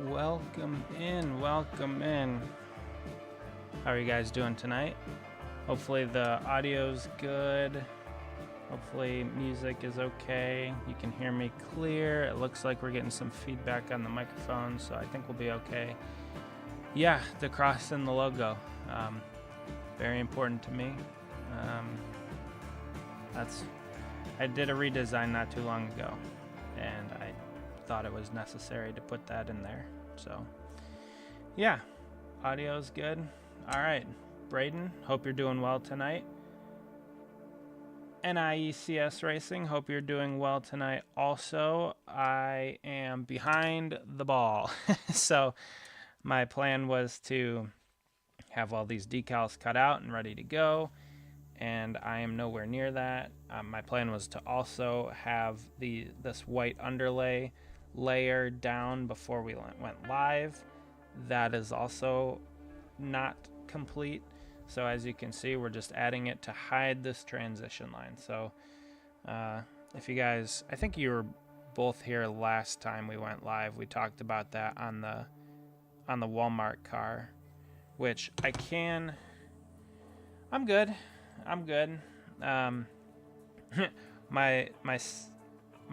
Welcome in, welcome in. How are you guys doing tonight? Hopefully the audio's good. Hopefully music is okay. You can hear me clear. It looks like we're getting some feedback on the microphone, so I think we'll be okay. Yeah, the cross and the logo. Very important to me. I did a redesign not too long ago, and I thought it was necessary to put that in there. So, yeah, audio's good. All right, Braden, hope you're doing well tonight. NIECS Racing, hope you're doing well tonight. Also, I am behind the ball. So, my plan was to have all these decals cut out and ready to go, and I am nowhere near that. My plan was to also have this white underlay layer down before we went live. That is also not complete. So as you can see, we're just adding it to hide this transition line. So if you guys, I think you were both here last time we went live. We talked about that on the Walmart car, which I'm good. My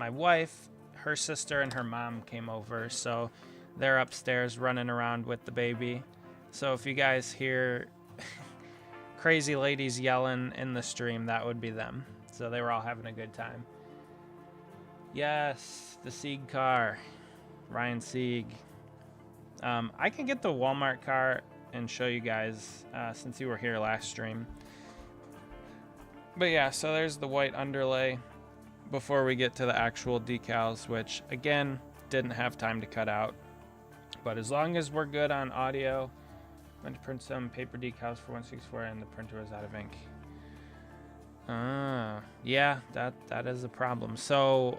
wife, her sister, and her mom came over, so they're upstairs running around with the baby. So if you guys hear crazy ladies yelling in the stream, that would be them. So they were all having a good time. Yes, the Sieg car, Ryan Sieg. I can get the Walmart car and show you guys since you were here last stream. But yeah, so there's the white underlay before we get to the actual decals, which again, didn't have time to cut out. But as long as we're good on audio, I'm going to print some paper decals for 164 and the printer was out of ink. Yeah, that is a problem. So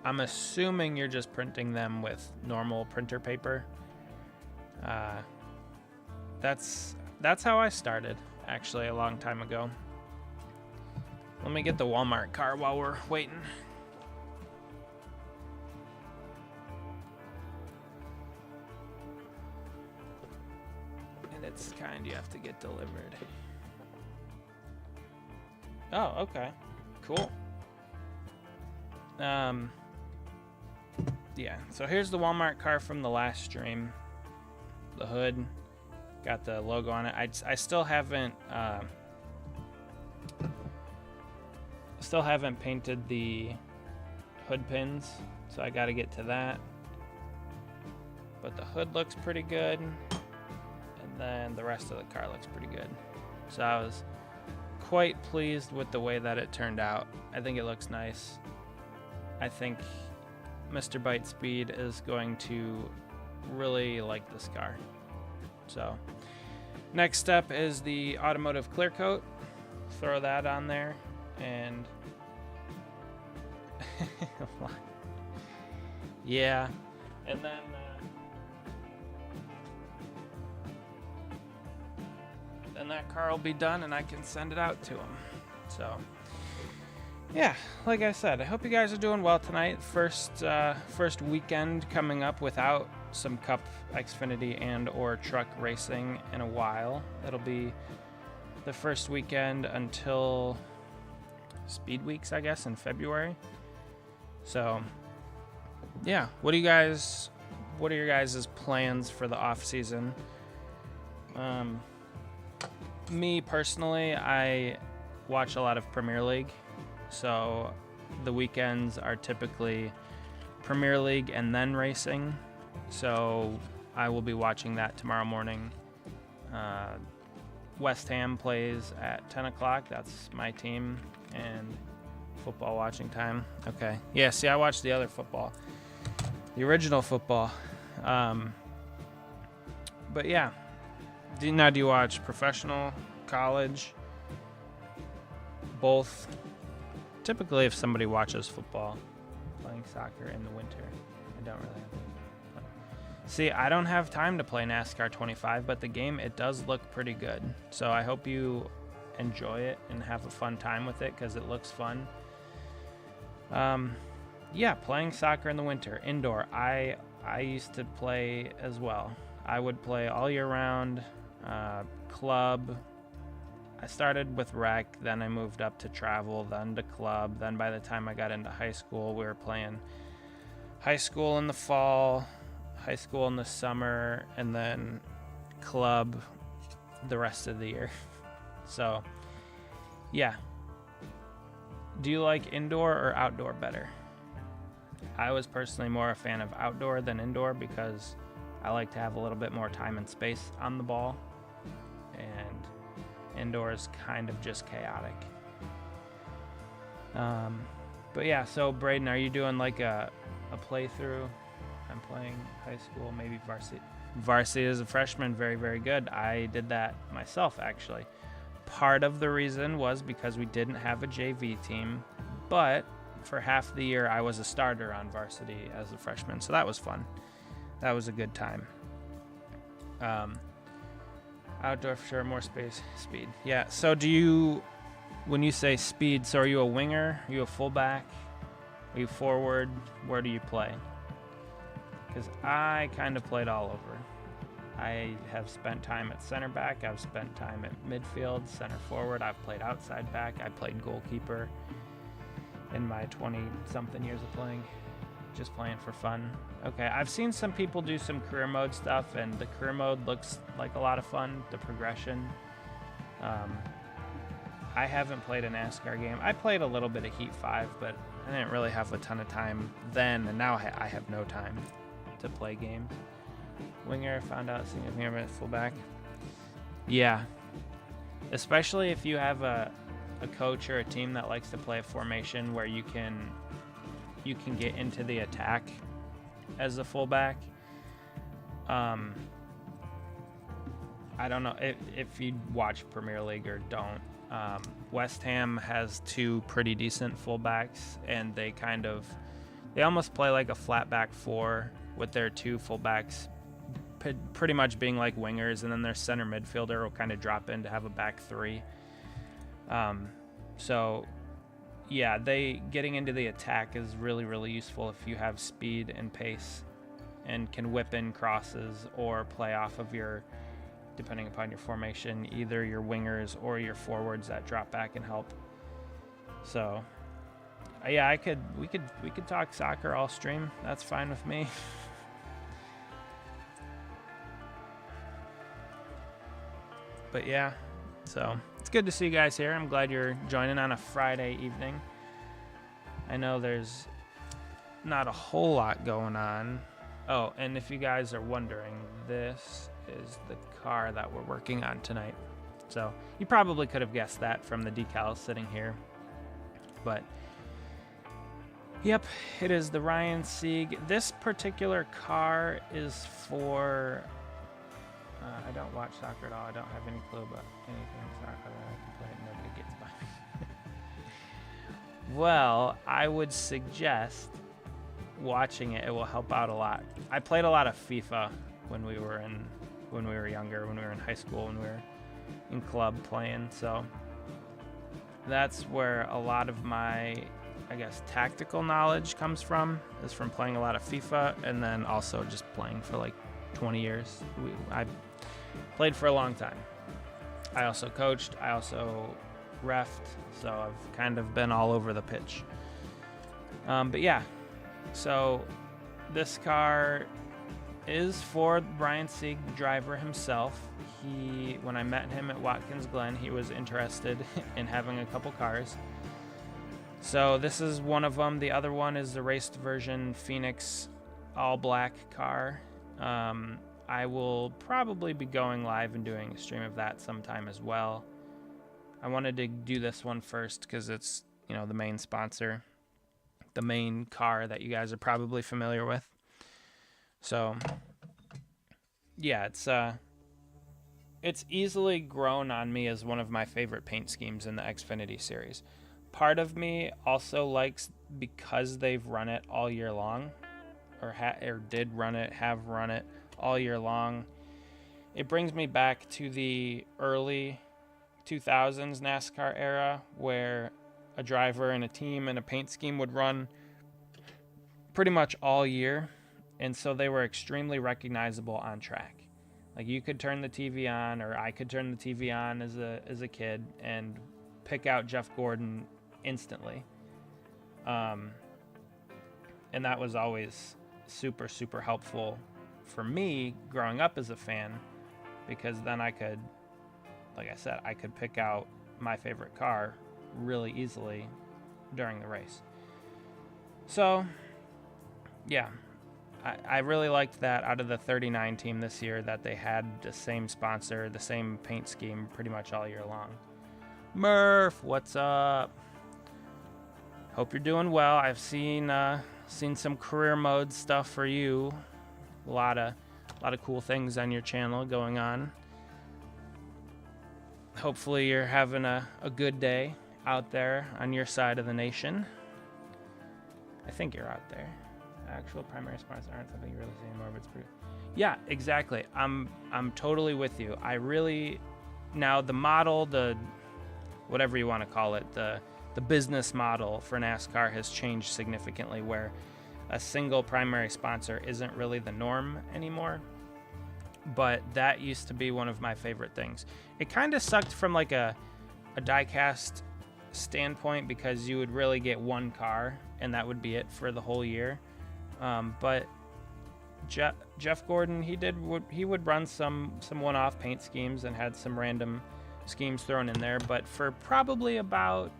I'm assuming you're just printing them with normal printer paper. That's how I started, actually, a long time ago. Let me get the Walmart car while we're waiting. And it's kind you have to get delivered. Oh, okay. Cool. Yeah, so here's the Walmart car from the last stream. The hood. Got the logo on it. I still haven't painted the hood pins, so I got to get to that. But the hood looks pretty good, and then the rest of the car looks pretty good. So I was quite pleased with the way that it turned out. I think it looks nice. I think Mr. Bite Speed is going to really like this car. So next step is the automotive clear coat. Throw that on there, and yeah, and then that car will be done and I can send it out to him. So yeah, like I said, I hope you guys are doing well tonight. First weekend coming up without some Cup Xfinity and or truck racing in a while. It'll be the first weekend until Speed Weeks, I guess, in February. So yeah, what are your guys' plans for the off season? Me personally, I watch a lot of Premier League, so the weekends are typically Premier League and then racing. So I will be watching that tomorrow morning. West Ham plays at 10 o'clock. That's my team. And football watching time. Okay. Yeah, see, I watched the other football. The original football. But yeah. Do you watch professional, college? Both. Typically, if somebody watches football, playing soccer in the winter, I don't really have it. See, I don't have time to play NASCAR 25, but the game, it does look pretty good. So I hope you enjoy it and have a fun time with it because it looks fun. Yeah, playing soccer in the winter, indoor. I I used to play as well. I would play all year round, club. I started with rec, then I moved up to travel, then to club. Then by the time I got into high school, we were playing high school in the fall, high school in the summer, and then club the rest of the year. So, yeah. Do you like indoor or outdoor better? I was personally more a fan of outdoor than indoor because I like to have a little bit more time and space on the ball, and indoor is kind of just chaotic. But yeah, so Braden, are you doing like a playthrough? I'm playing high school, maybe varsity. Varsity as a freshman, very, very good. I did that myself, actually. Part of the reason was because we didn't have a JV team, but for half the year I was a starter on varsity as a freshman, so that was fun. That was a good time. Outdoor for sure, more space, speed. Yeah, so when you say speed, so are you a winger? Are you a fullback? Are you forward? Where do you play? Because I kind of played all over. I have spent time at center back. I've spent time at midfield, center forward. I've played outside back. I played goalkeeper in my 20-something years of playing, just playing for fun. Okay, I've seen some people do some career mode stuff, and the career mode looks like a lot of fun, the progression. I haven't played a NASCAR game. I played a little bit of Heat 5, but I didn't really have a ton of time then, and now I have no time to play games. Winger, found out significant at fullback. Yeah, especially if you have a coach or a team that likes to play a formation where you can get into the attack as a fullback. I don't know if you watch Premier League or don't. West Ham has two pretty decent fullbacks, and they almost play like a flat back four with their two fullbacks pretty much being like wingers, and then their center midfielder will kind of drop in to have a back three. So yeah, getting into the attack is really, really useful if you have speed and pace and can whip in crosses or play off of depending upon your formation, either your wingers or your forwards that drop back and help. So yeah, we could talk soccer all stream. That's fine with me. But yeah, so it's good to see you guys here. I'm glad you're joining on a Friday evening. I know there's not a whole lot going on. Oh, and if you guys are wondering, this is the car that we're working on tonight. So you probably could have guessed that from the decals sitting here. But yep, it is the Ryan Sieg. This particular car is for... I don't watch soccer at all. I don't have any clue about anything soccer that I can play. Nobody gets by me. Well, I would suggest watching it. It will help out a lot. I played a lot of FIFA when we were younger, when we were in high school, when we were in club playing. So that's where a lot of my, I guess, tactical knowledge comes from, is from playing a lot of FIFA, and then also just playing for like 20 years. I played for a long time. I also coached. I also reffed. So I've kind of been all over the pitch. But yeah, so this car is for Brian Sieg, the driver himself. When I met him at Watkins Glen, he was interested in having a couple cars. So this is one of them. The other one is the raced version Phoenix all black car. I will probably be going live and doing a stream of that sometime as well. I wanted to do this one first because it's, the main sponsor, the main car that you guys are probably familiar with. So yeah, it's easily grown on me as one of my favorite paint schemes in the Xfinity series. Part of me also likes, because they've run it all year long, or have run it all year long. It brings me back to the early 2000s NASCAR era, where a driver and a team and a paint scheme would run pretty much all year, And so they were extremely recognizable on track. Like you could turn the TV on, or I could turn the TV on as a kid and pick out Jeff Gordon instantly. And that was always super, super helpful for me growing up as a fan, because then I could, like I said, I could pick out my favorite car really easily during the race. So, yeah, I really liked that out of the 39 team this year that they had the same sponsor, the same paint scheme pretty much all year long. Murph, what's up? Hope you're doing well. I've seen some career mode stuff for you. A lot of cool things on your channel going on. Hopefully you're having a good day out there on your side of the nation. I think you're out there. Actual primary sponsors aren't something you really see anymore, but it's pretty. Yeah, exactly. I'm totally with you. I really, now the model, the whatever you want to call it, the business model for NASCAR has changed significantly, where a single primary sponsor isn't really the norm anymore. But that used to be one of my favorite things. It kind of sucked from like a diecast standpoint, because you would really get one car and that would be it for the whole year. But Jeff Gordon, he would run some one-off paint schemes and had some random schemes thrown in there. But for probably about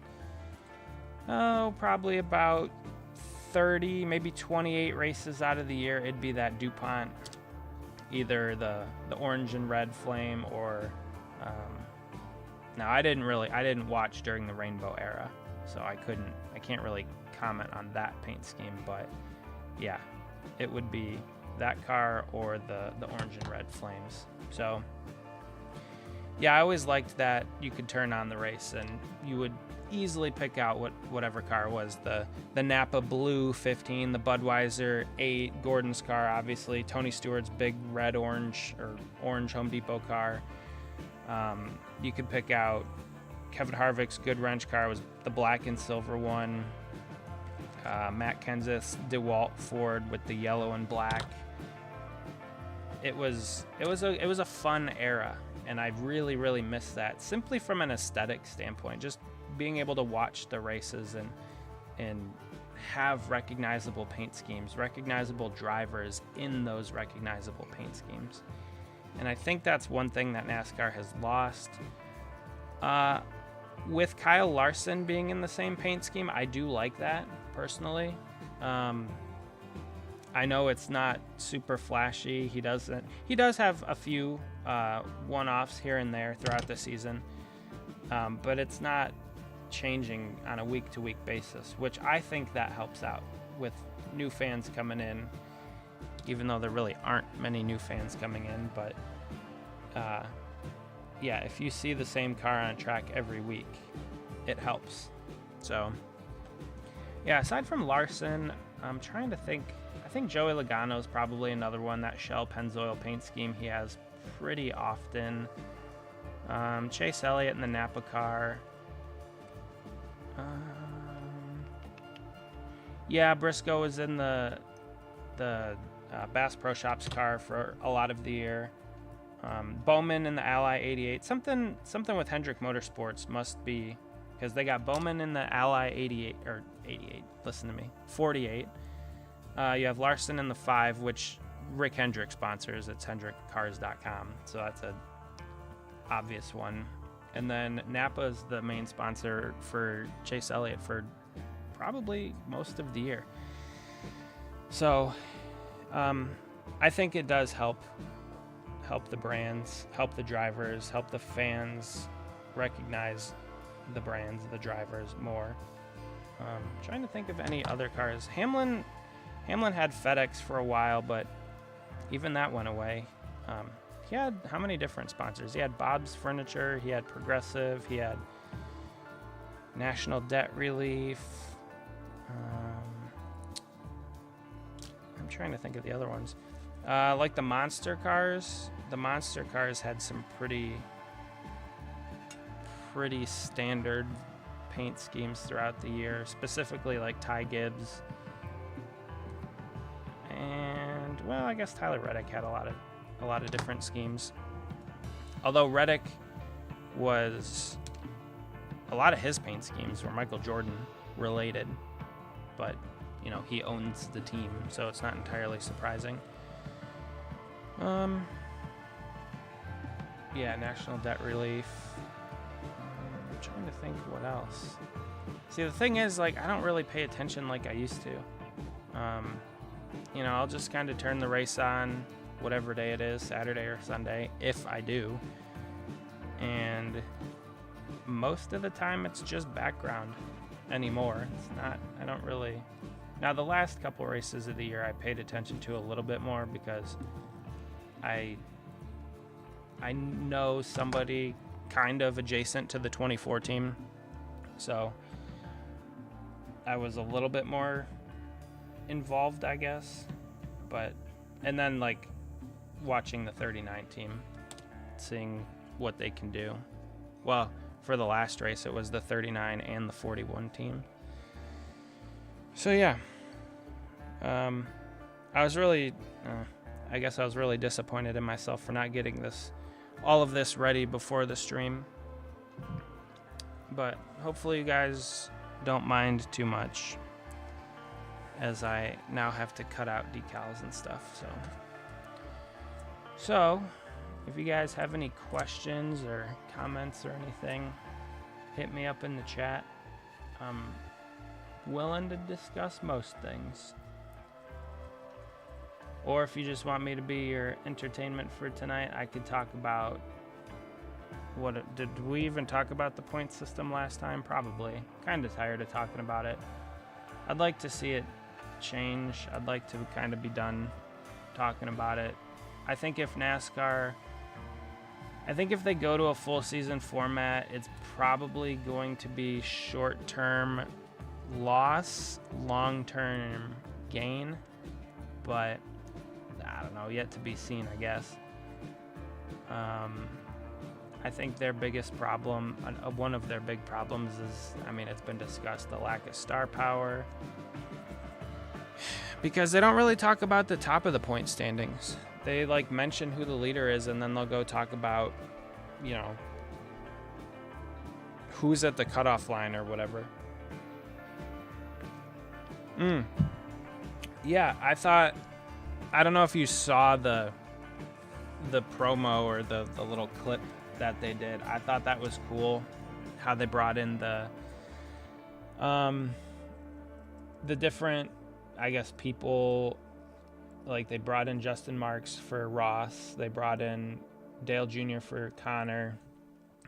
30, maybe 28 races out of the year, it'd be that DuPont, either the orange and red flame, or now I didn't watch during the rainbow era, so I can't really comment on that paint scheme, but yeah, it would be that car or the orange and red flames. So yeah, I always liked that you could turn on the race and you would easily pick out whatever car was the Napa Blue 15, the Budweiser 8, Gordon's car, obviously, Tony Stewart's big red orange Home Depot car. You could pick out Kevin Harvick's Good Wrench car was the black and silver one. Matt Kenseth's DeWalt Ford with the yellow and black. It was a fun era, and I really, really miss that, simply from an aesthetic standpoint. Just being able to watch the races and have recognizable paint schemes, recognizable drivers in those recognizable paint schemes. And I think that's one thing that NASCAR has lost. With Kyle Larson being in the same paint scheme, I do like that personally. I know it's not super flashy. He does have a few one-offs here and there throughout the season, but it's not changing on a week-to-week basis, which I think that helps out with new fans coming in, even though there really aren't many new fans coming in. But yeah, if you see the same car on track every week, it helps. So yeah, aside from Larson, I'm trying to think. I think Joey Logano is probably another one. That Shell Pennzoil paint scheme he has pretty often. Chase Elliott in the Napa car. Yeah, Briscoe was in the Bass Pro Shops car for a lot of the year. Bowman in the Ally 88. Something with Hendrick Motorsports must be, because they got Bowman in the Ally 88 or 88. Listen to me, 48. You have Larson in the 5, which Rick Hendrick sponsors. It's HendrickCars.com, so that's a obvious one. And then Napa's the main sponsor for Chase Elliott for probably most of the year. So I think it does help the brands, help the drivers, help the fans recognize the brands, the drivers more. Trying to think of any other cars. Hamlin had FedEx for a while, but even that went away. He had how many different sponsors? He had Bob's Furniture, he had Progressive, he had National Debt Relief. I'm trying to think of the other ones. Like the Monster cars. The Monster cars had some pretty standard paint schemes throughout the year, specifically like Ty Gibbs. And well, I guess Tyler Reddick had a lot of different schemes. Although Reddick was, a lot of his paint schemes were Michael Jordan related, but you know, he owns the team, so it's not entirely surprising. Yeah, national debt relief. I'm trying to think what else. See, the thing is, like, I don't really pay attention like I used to. You know, I'll just kind of turn the race on whatever day it is, Saturday or Sunday, if I do. And most of the time it's just background anymore. It's not, I don't really. Now, the last couple races of the year I paid attention to a little bit more because I know somebody kind of adjacent to the 24 team, so I was a little bit more involved, I guess. But, and then like watching the 39 team, seeing what they can do. Well, for the last race, it was the 39 and the 41 team. So yeah, I was really, I guess I was really disappointed in myself for not getting all of this ready before the stream. But hopefully you guys don't mind too much, as I now have to cut out decals and stuff. So if you guys have any questions or comments or anything, hit me up in the chat. I'm willing to discuss most things. Or if you just want me to be your entertainment for tonight, I could talk about did we even talk about the point system last time? Probably. Kind of tired of talking about it. I'd like to see it change. I'd like to kind of be done talking about it. I think if they go to a full season format, it's probably going to be short-term loss, long-term gain, but I don't know, yet to be seen, I guess. I think their biggest problem, one of their big problems is, I mean, it's been discussed, the lack of star power, because they don't really talk about the top of the point standings. They like mention who the leader is, and then they'll go talk about, you know, who's at the cutoff line or whatever. Yeah, I don't know if you saw the promo or the little clip that they did. I thought that was cool, how they brought in the different, I guess, people. Like, they brought in Justin Marks for Ross, they brought in Dale Jr. for Connor,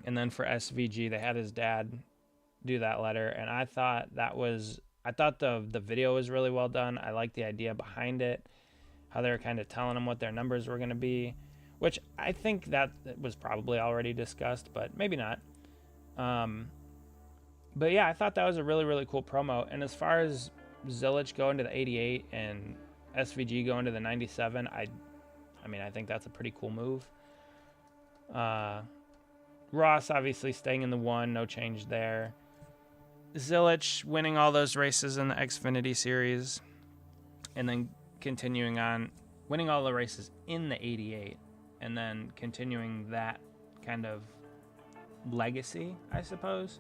and then for SVG they had his dad do that letter, and I thought the video was really well done. I liked the idea behind it, how they were kind of telling them what their numbers were going to be, which I think that was probably already discussed, but maybe not. But yeah, I thought that was a really, really cool promo. And as far as Zilich going to the 88 and SVG going to the 97, I mean, I think that's a pretty cool move. Ross obviously staying in the 1, no change there. Zilich winning all those races in the Xfinity series, and then continuing on winning all the races in the 88, and then continuing that kind of legacy, I suppose,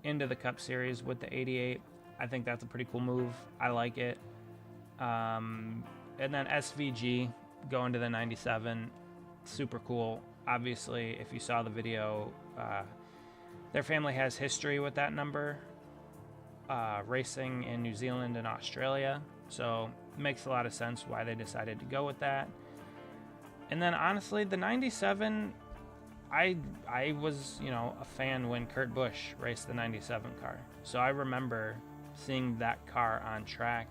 into the Cup Series with the 88. I think that's a pretty cool move. I like it. And then SVG going to the 97, super cool. Obviously, if you saw the video, their family has history with that number, racing in New Zealand and Australia, so it makes a lot of sense why they decided to go with that. And then honestly, the 97, I was, you know, a fan when Kurt Busch raced the 97 car, so I remember seeing that car on track.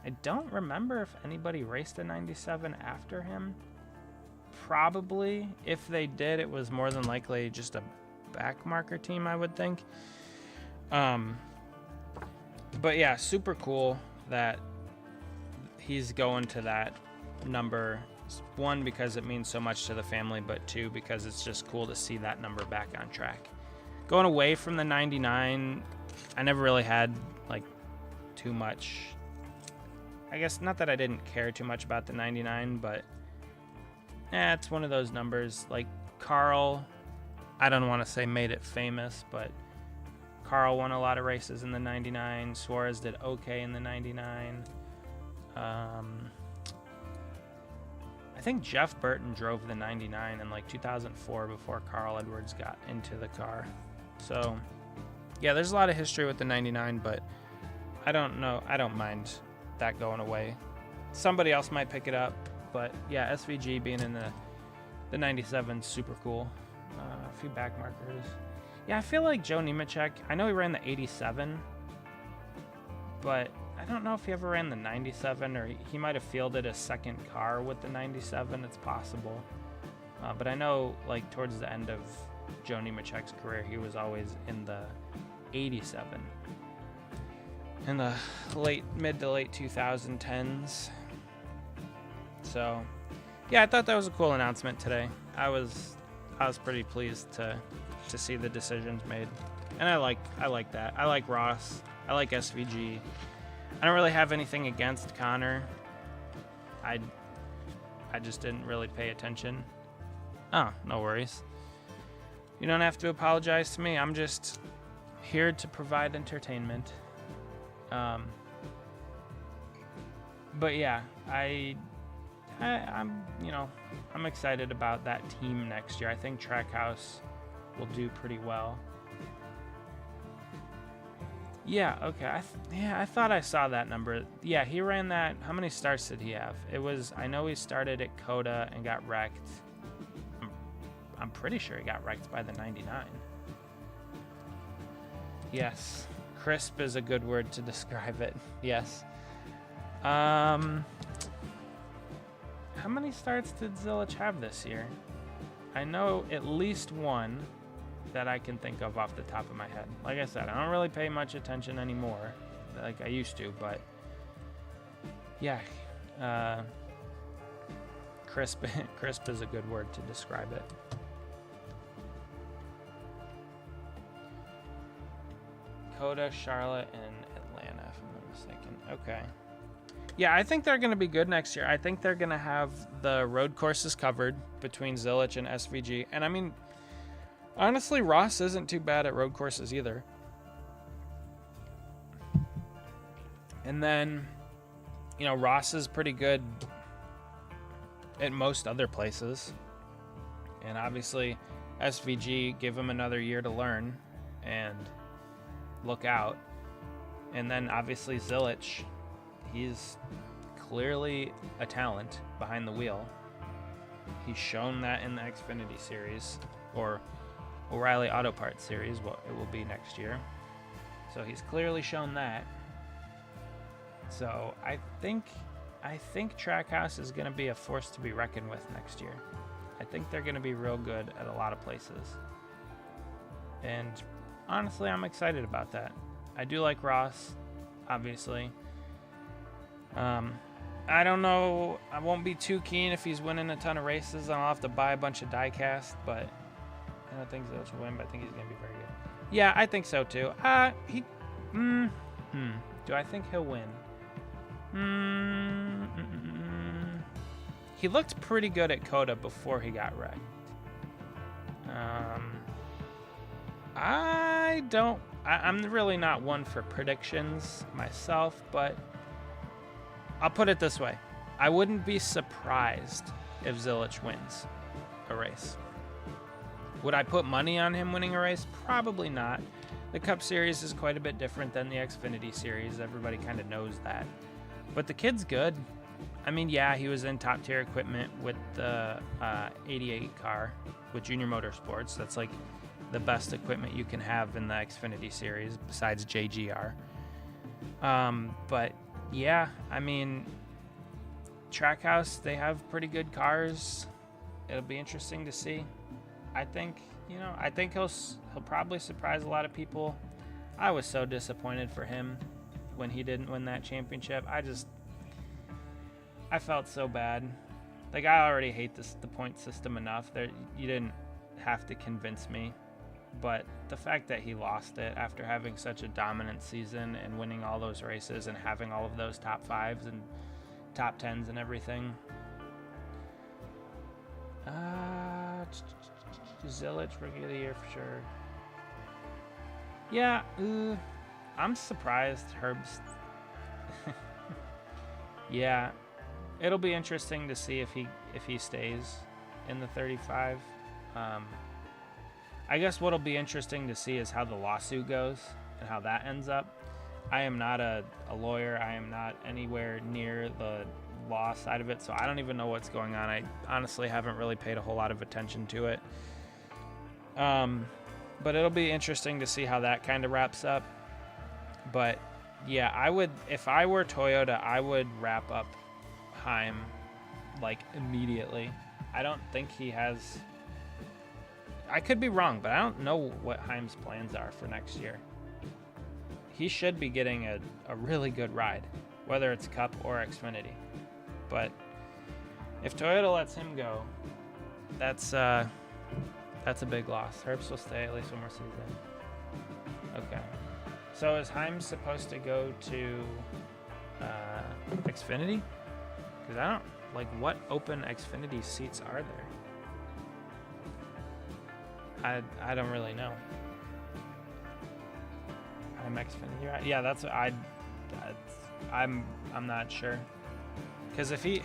I don't remember if anybody raced a 97 after him. Probably. If they did, it was more than likely just a back marker team, I would think. But yeah, super cool that he's going to that number. One, because it means so much to the family, but two, because it's just cool to see that number back on track. Going away from the 99, I never really had like too much I guess not that I didn't care too much about the 99, but it's one of those numbers. Like Carl, I don't want to say made it famous, but Carl won a lot of races in the 99. Suarez did okay in the 99. I think Jeff Burton drove the 99 in like 2004 before Carl Edwards got into the car. So, yeah, there's a lot of history with the 99, but I don't know. I don't mind that going away. Somebody else might pick it up, but yeah, SVG being in the 97 super cool. A few back markers. Yeah, I feel like Joe Nemechek, I know he ran the 87, but I don't know if he ever ran the 97, or he might have fielded a second car with the 97. It's possible. But I know, like, towards the end of Joe Nemechek's career, he was always in the 87. In the mid to late 2010s. So, yeah, I thought that was a cool announcement today. I was pretty pleased to see the decisions made, and I like that. I like Ross. I like SVG. I don't really have anything against Connor. I just didn't really pay attention. Oh, no worries. You don't have to apologize to me. I'm just here to provide entertainment. But yeah, I'm I'm excited about that team next year. I think Trackhouse will do pretty well. Yeah, okay. I thought I saw that number. Yeah, he ran that. How many starts did he have? I know he started at Coda and got wrecked. I'm pretty sure he got wrecked by the 99. Yes. Crisp is a good word to describe it. Yes. How many starts did Zilich have this year? I know at least one that I can think of off the top of my head. Like I said, I don't really pay much attention anymore like I used to, but yeah, crisp is a good word to describe it. Coda, Charlotte, and Atlanta, if I'm not mistaken. Okay. Yeah, I think they're going to be good next year. I think they're going to have the road courses covered between Zilich and SVG. And I mean, honestly, Ross isn't too bad at road courses either. And then, Ross is pretty good at most other places. And obviously, SVG, give him another year to learn and look out. And then obviously Zilich, he's clearly a talent behind the wheel. He's shown that in the Xfinity series, or O'Reilly Auto Parts series, what it will be next year. So he's clearly shown that. So I think Trackhouse is going to be a force to be reckoned with next year. I think they're going to be real good at a lot of places. And honestly, I'm excited about that. I do like Ross, obviously. I don't know. I won't be too keen if he's winning a ton of races. I'll have to buy a bunch of Diecast, but I don't think Zilich will win, but I think he's going to be very good. Yeah, I think so too. Do I think he'll win? He looked pretty good at Coda before he got wrecked. I'm really not one for predictions myself, but I'll put it this way. I wouldn't be surprised if Zilich wins a race. Would I put money on him winning a race? Probably not. The Cup Series is quite a bit different than the Xfinity Series. Everybody kind of knows that. But the kid's good. I mean, yeah, he was in top-tier equipment with the 88 car with Junior Motorsports. That's like the best equipment you can have in the Xfinity Series besides JGR. But yeah, I mean, Trackhouse, they have pretty good cars. It'll be interesting to see. I think he'll probably surprise a lot of people. I was so disappointed for him when he didn't win that championship. I felt so bad. Like, I already hate the point system enough. You didn't have to convince me. But the fact that he lost it after having such a dominant season and winning all those races and having all of those top 5s and top 10s and everything. Zillage, Rookie of the Year for sure. Yeah, I'm surprised Herb's... Yeah, it'll be interesting to see if he stays in the 35. I guess what'll be interesting to see is how the lawsuit goes and how that ends up. I am not a lawyer. I am not anywhere near the law side of it, so I don't even know what's going on. I honestly haven't really paid a whole lot of attention to it. But it'll be interesting to see how that kind of wraps up. But yeah, I would, if I were Toyota, I would wrap up Heim like immediately. I don't think he has... I could be wrong, but I don't know what Heim's plans are for next year. He should be getting a really good ride, whether it's Cup or Xfinity. But if Toyota lets him go, that's a big loss. Herbst will stay at least one more season. Okay. So is Heim supposed to go to Xfinity? Because I don't, like, what open Xfinity seats are there? I don't really know. I'm Xfinity, right? Yeah, that's I'm not sure. Because if he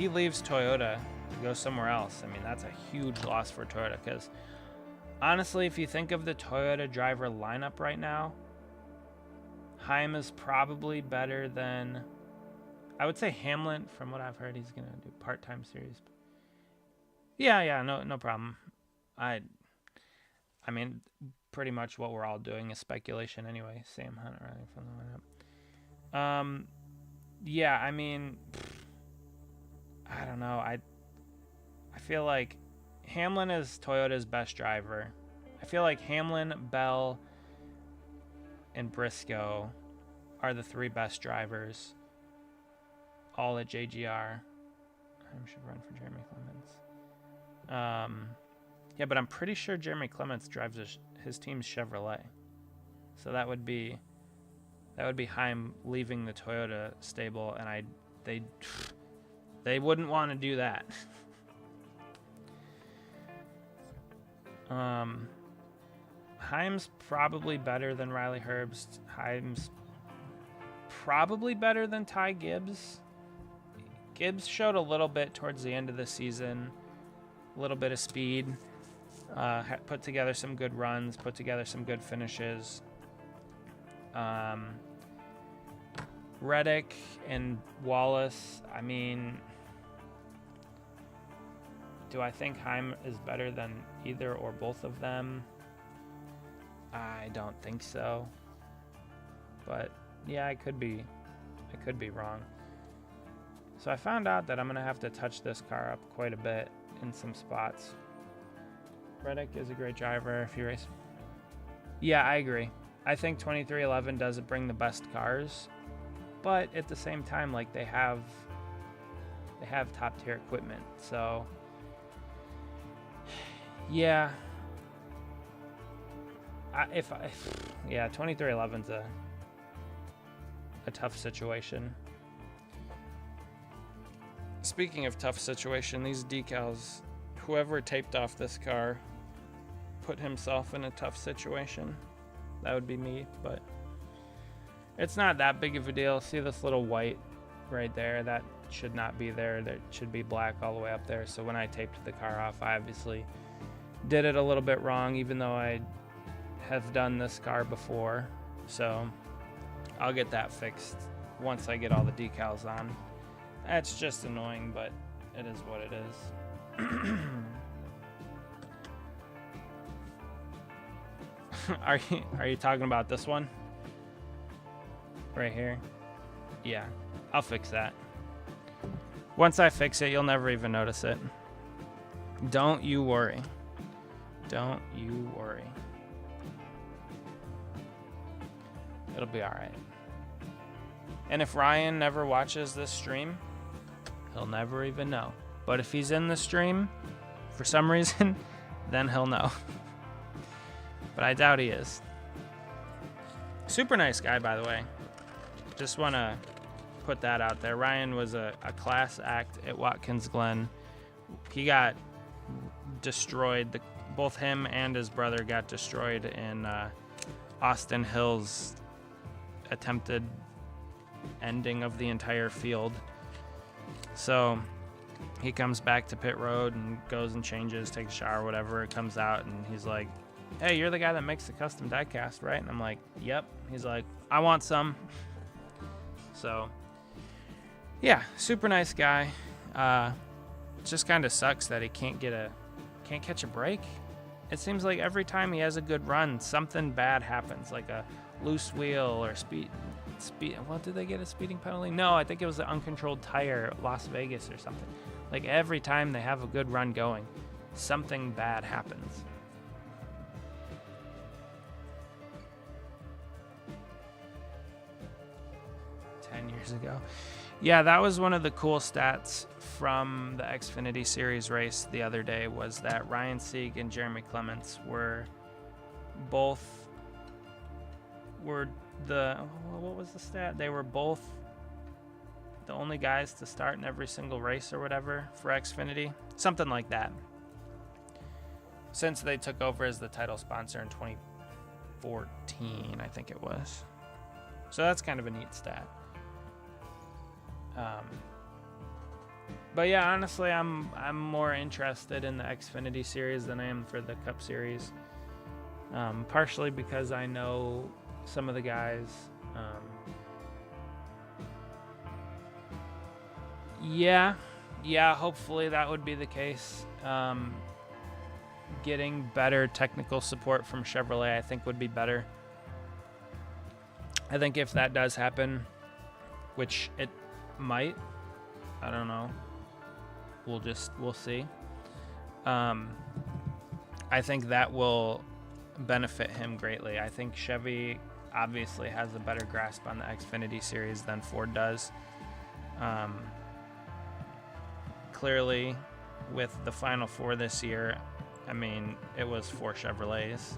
leaves Toyota to go somewhere else, I mean, that's a huge loss for Toyota. Because honestly, if you think of the Toyota driver lineup right now, Heim is probably better than, I would say Hamlin. From what I've heard, he's gonna do part-time series. Yeah, no problem. I mean, pretty much what we're all doing is speculation anyway. Sam Hunt running from the lineup. Yeah, I mean, I don't know. I feel like Hamlin is Toyota's best driver. I feel like Hamlin, Bell, and Briscoe are the 3 best drivers, all at JGR. I should run for Jeremy Clements. Yeah, but I'm pretty sure Jeremy Clements drives his team's Chevrolet. So that would be Heim leaving the Toyota stable, and they wouldn't want to do that. Heim's probably better than Riley Herbst. Heim's probably better than Ty Gibbs. Gibbs showed a little bit towards the end of the season, a little bit of speed, put together some good runs, put together some good finishes. Reddick and Wallace, I mean, do I think Heim is better than either or both of them? I don't think so. But yeah, I could be wrong. So I found out that I'm going to have to touch this car up quite a bit in some spots. Reddick is a great driver if you race. Yeah, I agree. I think 2311 doesn't bring the best cars, but at the same time, like, they have top tier equipment. So yeah, 2311's a tough situation. Speaking of tough situation, these decals, whoever taped off this car put himself in a tough situation. That would be me, but it's not that big of a deal. See this little white right there? That should not be there. That should be black all the way up there. So when I taped the car off, I obviously did it a little bit wrong, even though I have done this car before. So I'll get that fixed once I get all the decals on. That's just annoying, but it is what it is. Are you talking about this one? Right here? Yeah, I'll fix that. Once I fix it, you'll never even notice it. Don't you worry. Don't you worry. It'll be all right. And if Ryan never watches this stream, he'll never even know. But if he's in the stream for some reason, then he'll know. but I doubt he is. Super nice guy, by the way. Just want to put that out there. Ryan was a class act at Watkins Glen. He got destroyed. Both him and his brother got destroyed in Austin Hill's attempted ending of the entire field. So he comes back to pit road and goes and changes, takes a shower, whatever. Comes out and he's like, "Hey, you're the guy that makes the custom diecast, right?" And I'm like, "Yep." He's like, "I want some." So yeah, super nice guy. It just kind of sucks that he can't catch a break. It seems like every time he has a good run, something bad happens, like a loose wheel or speed. Well, did they get a speeding penalty? No, I think it was an uncontrolled tire at Las Vegas or something. Like every time they have a good run going, something bad happens. Years ago. Yeah, that was one of the cool stats from the Xfinity Series race the other day, was that Ryan Sieg and Jeremy Clements were both what was the stat? They were both the only guys to start in every single race or whatever for Xfinity, something like that, since they took over as the title sponsor in 2014, I think it was. So that's kind of a neat stat. But yeah, honestly, I'm more interested in the Xfinity Series than I am for the Cup Series. Partially because I know some of the guys. Yeah, hopefully that would be the case. Getting better technical support from Chevrolet, I think, would be better. I think if that does happen, which it might, I don't know, we'll see. I think that will benefit him greatly. I think Chevy obviously has a better grasp on the Xfinity Series than Ford does. Clearly, with the Final Four this year, I mean, it was 4 Chevrolets,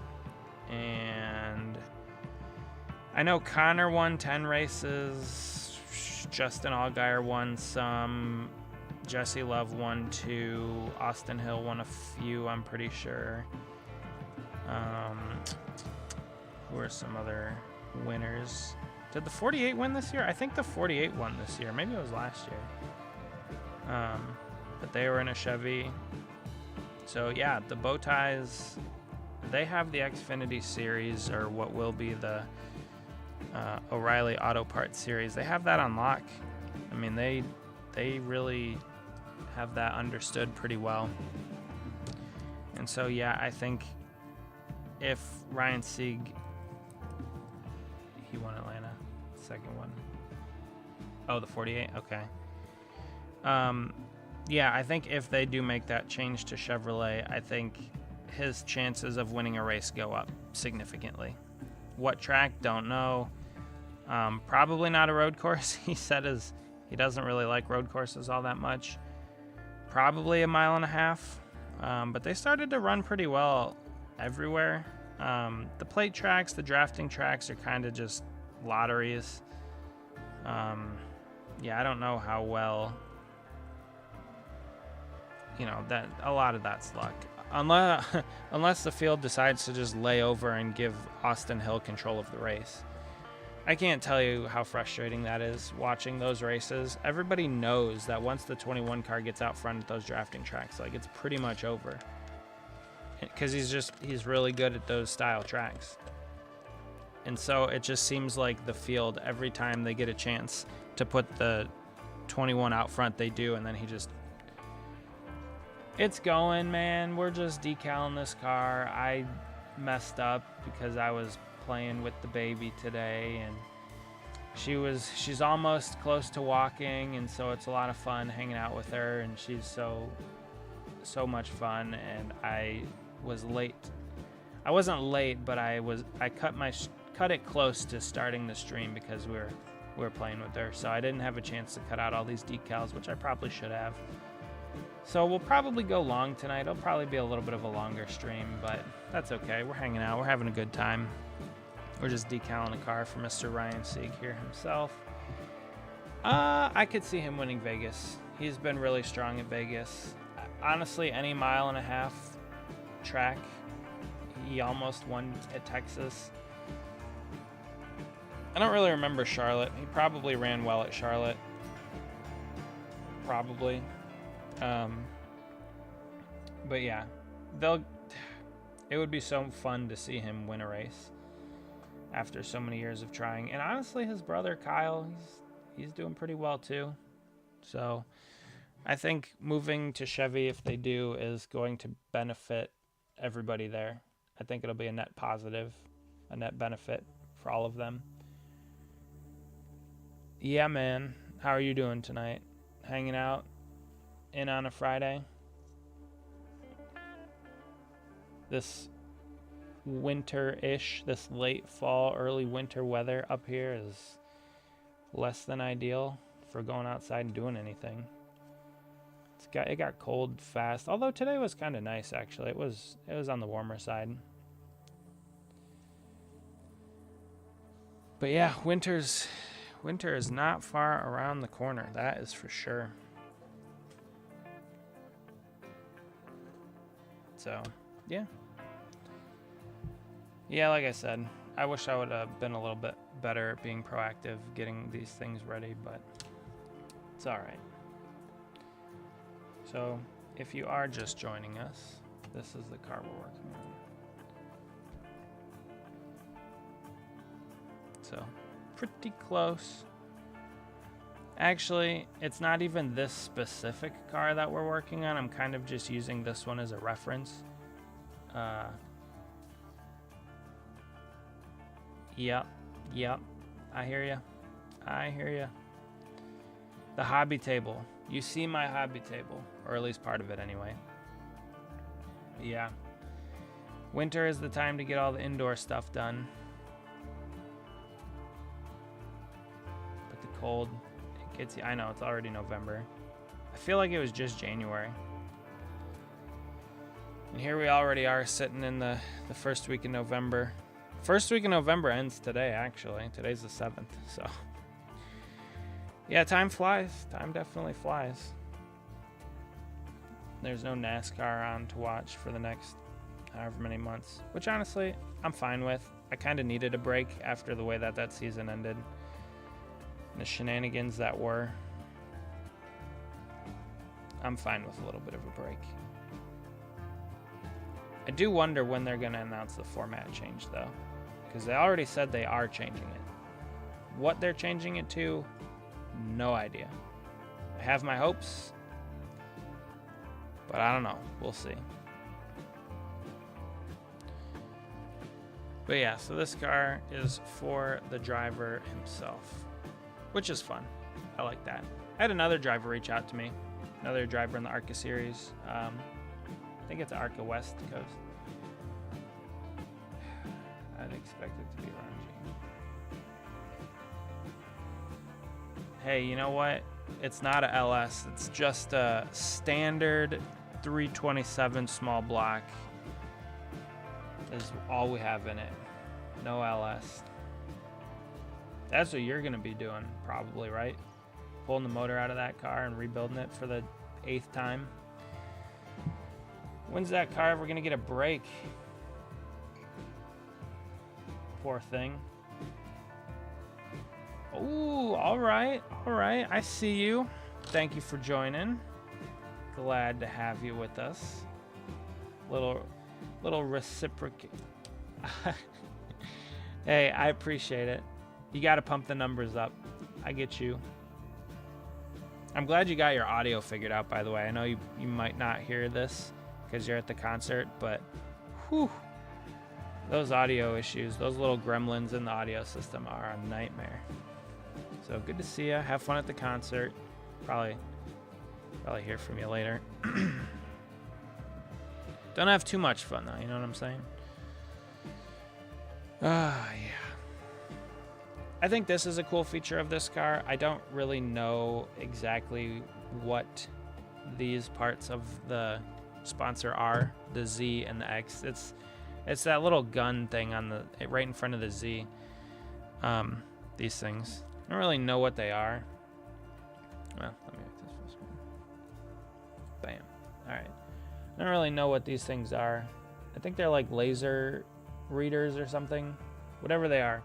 and I know Connor won 10 races. Justin Allgaier won some. Jesse Love won 2. Austin Hill won a few, I'm pretty sure. Who are some other winners? Did the 48 win this year? I think the 48 won this year. Maybe it was last year. But they were in a Chevy. So yeah, the bow ties, they have the Xfinity Series, or what will be the O'Reilly Auto Parts Series. They have that on lock. I mean, they really have that understood pretty well. And so yeah, I think if Ryan Sieg, he won Atlanta, second one. Oh, the 48, okay. Yeah, I think if they do make that change to Chevrolet, I think his chances of winning a race go up significantly. What track? Don't know. Probably not a road course. He said he doesn't really like road courses all that much. Probably a mile and a half. But they started to run pretty well everywhere. The plate tracks, the drafting tracks are kind of just lotteries. Yeah, I don't know how well, that a lot of that's luck. Unless the field decides to just lay over and give Austin Hill control of the race. I can't tell you how frustrating that is watching those races. Everybody knows that once the 21 car gets out front at those drafting tracks, like, it's pretty much over. Because he's really good at those style tracks. And so it just seems like the field, every time they get a chance to put the 21 out front, they do, and then it's going, man. We're just decaling this car. I messed up because I was playing with the baby today, and she's almost close to walking, and so it's a lot of fun hanging out with her, and she's so much fun. And I was late. I wasn't late, but I cut it close to starting the stream because we were playing with her, so I didn't have a chance to cut out all these decals, which I probably should have. So we'll probably go long tonight. It'll probably be a little bit of a longer stream, but that's okay. We're hanging out. We're having a good time. We're just decaling a car for Mr. Ryan Sieg here himself. I could see him winning Vegas. He's been really strong at Vegas. Honestly, any 1.5 mile track, he almost won at Texas. I don't really remember Charlotte. He probably ran well at Charlotte. Probably. But yeah, it would be so fun to see him win a race after so many years of trying. And honestly, his brother Kyle, he's doing pretty well too. So I think moving to Chevy, if they do, is going to benefit everybody there. I think it'll be a net positive, a net benefit for all of them. Yeah, man. How are you doing tonight? Hanging out in on a Friday? This winter-ish, this late fall, early winter weather up here is less than ideal for going outside and doing anything. It got cold fast, although today was kind of nice actually. It was on the warmer side. But yeah, winter is not far around the corner, that is for sure. So, yeah. Yeah, like I said, I wish I would have been a little bit better at being proactive, getting these things ready, but it's all right. So, if you are just joining us, this is the car we're working on. So, pretty close. Actually, it's not even this specific car that we're working on. I'm kind of just using this one as a reference. Yep. I hear you. The hobby table. You see my hobby table, or at least part of it anyway. Yeah. Winter is the time to get all the indoor stuff done. But the cold, it gets you. I know, it's already November. I feel like it was just January. And here we already are sitting in the first week in November. First week in November ends today, actually. Today's the 7th, so. Yeah, time flies. Time definitely flies. There's no NASCAR on to watch for the next however many months, which honestly, I'm fine with. I kind of needed a break after the way that season ended. And the shenanigans that were. I'm fine with a little bit of a break. I do wonder when they're going to announce the format change, though. Because they already said they are changing it. What they're changing it to, no idea. I have my hopes, but I don't know. We'll see. But yeah, so this car is for the driver himself, which is fun. I like that. I had another driver reach out to me, another driver in the ARCA series. I think it's ARCA West Coast. I'd expect it to be around G. Hey, you know what? It's not a LS. It's just a standard 327 small block. Is all we have in it. No LS. That's what you're going to be doing, probably, right? Pulling the motor out of that car and rebuilding it for the 8th time. When's that car ever going to get a break? Poor thing. Ooh, all right. I see you. Thank you for joining. Glad to have you with us. Little reciprocate. Hey, I appreciate it. You got to pump the numbers up. I get you. I'm glad you got your audio figured out, by the way. I know you might not hear this because you're at the concert, but whew, those audio issues, those little gremlins in the audio system are a nightmare. So good to see you. Have fun at the concert. Probably hear from you later. Don't have too much fun though, you know what I'm saying? Yeah. I think this is a cool feature of this car. I don't really know exactly what these parts of the sponsor are, the Z and the X. It's that little gun thing on the right in front of the Z. These things. I don't really know what they are. Well, let me make this full screen. Bam. All right. I don't really know what these things are. I think they're like laser readers or something. Whatever they are.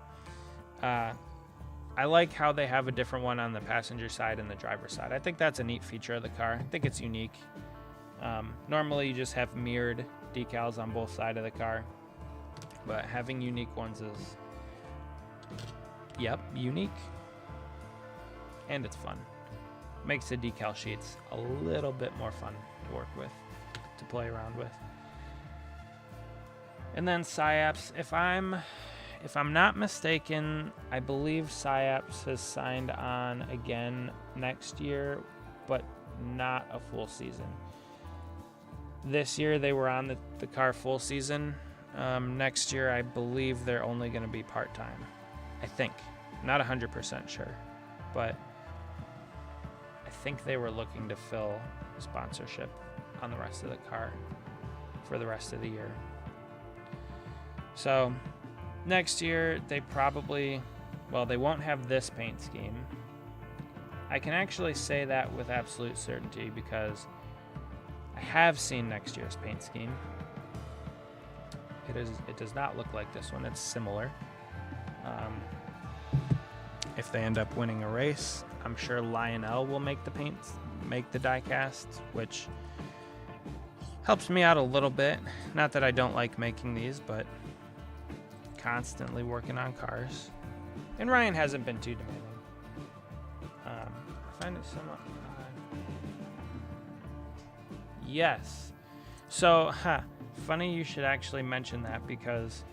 I like how they have a different one on the passenger side and the driver's side. I think that's a neat feature of the car. I think it's unique. Normally you just have mirrored decals on both sides of the car, but having unique ones is, yep, unique. And it's fun. Makes the decal sheets a little bit more fun to work with, to play around with. And then Sci-Aps, if I'm not mistaken, I believe Sci-Aps has signed on again next year, but not a full season. This year they were on the car full season. Next year I believe they're only going to be part-time. I think. Not 100% sure, but I think they were looking to fill sponsorship on the rest of the car for the rest of the year. So next year they probably, well, they won't have this paint scheme. I can actually say that with absolute certainty because I have seen next year's paint scheme. It does not look like this one. It's similar. If they end up winning a race, I'm sure Lionel will make the diecast, which helps me out a little bit. Not that I don't like making these, but constantly working on cars. And Ryan hasn't been too demanding. I find it somewhat odd. Yes. So, funny you should actually mention that because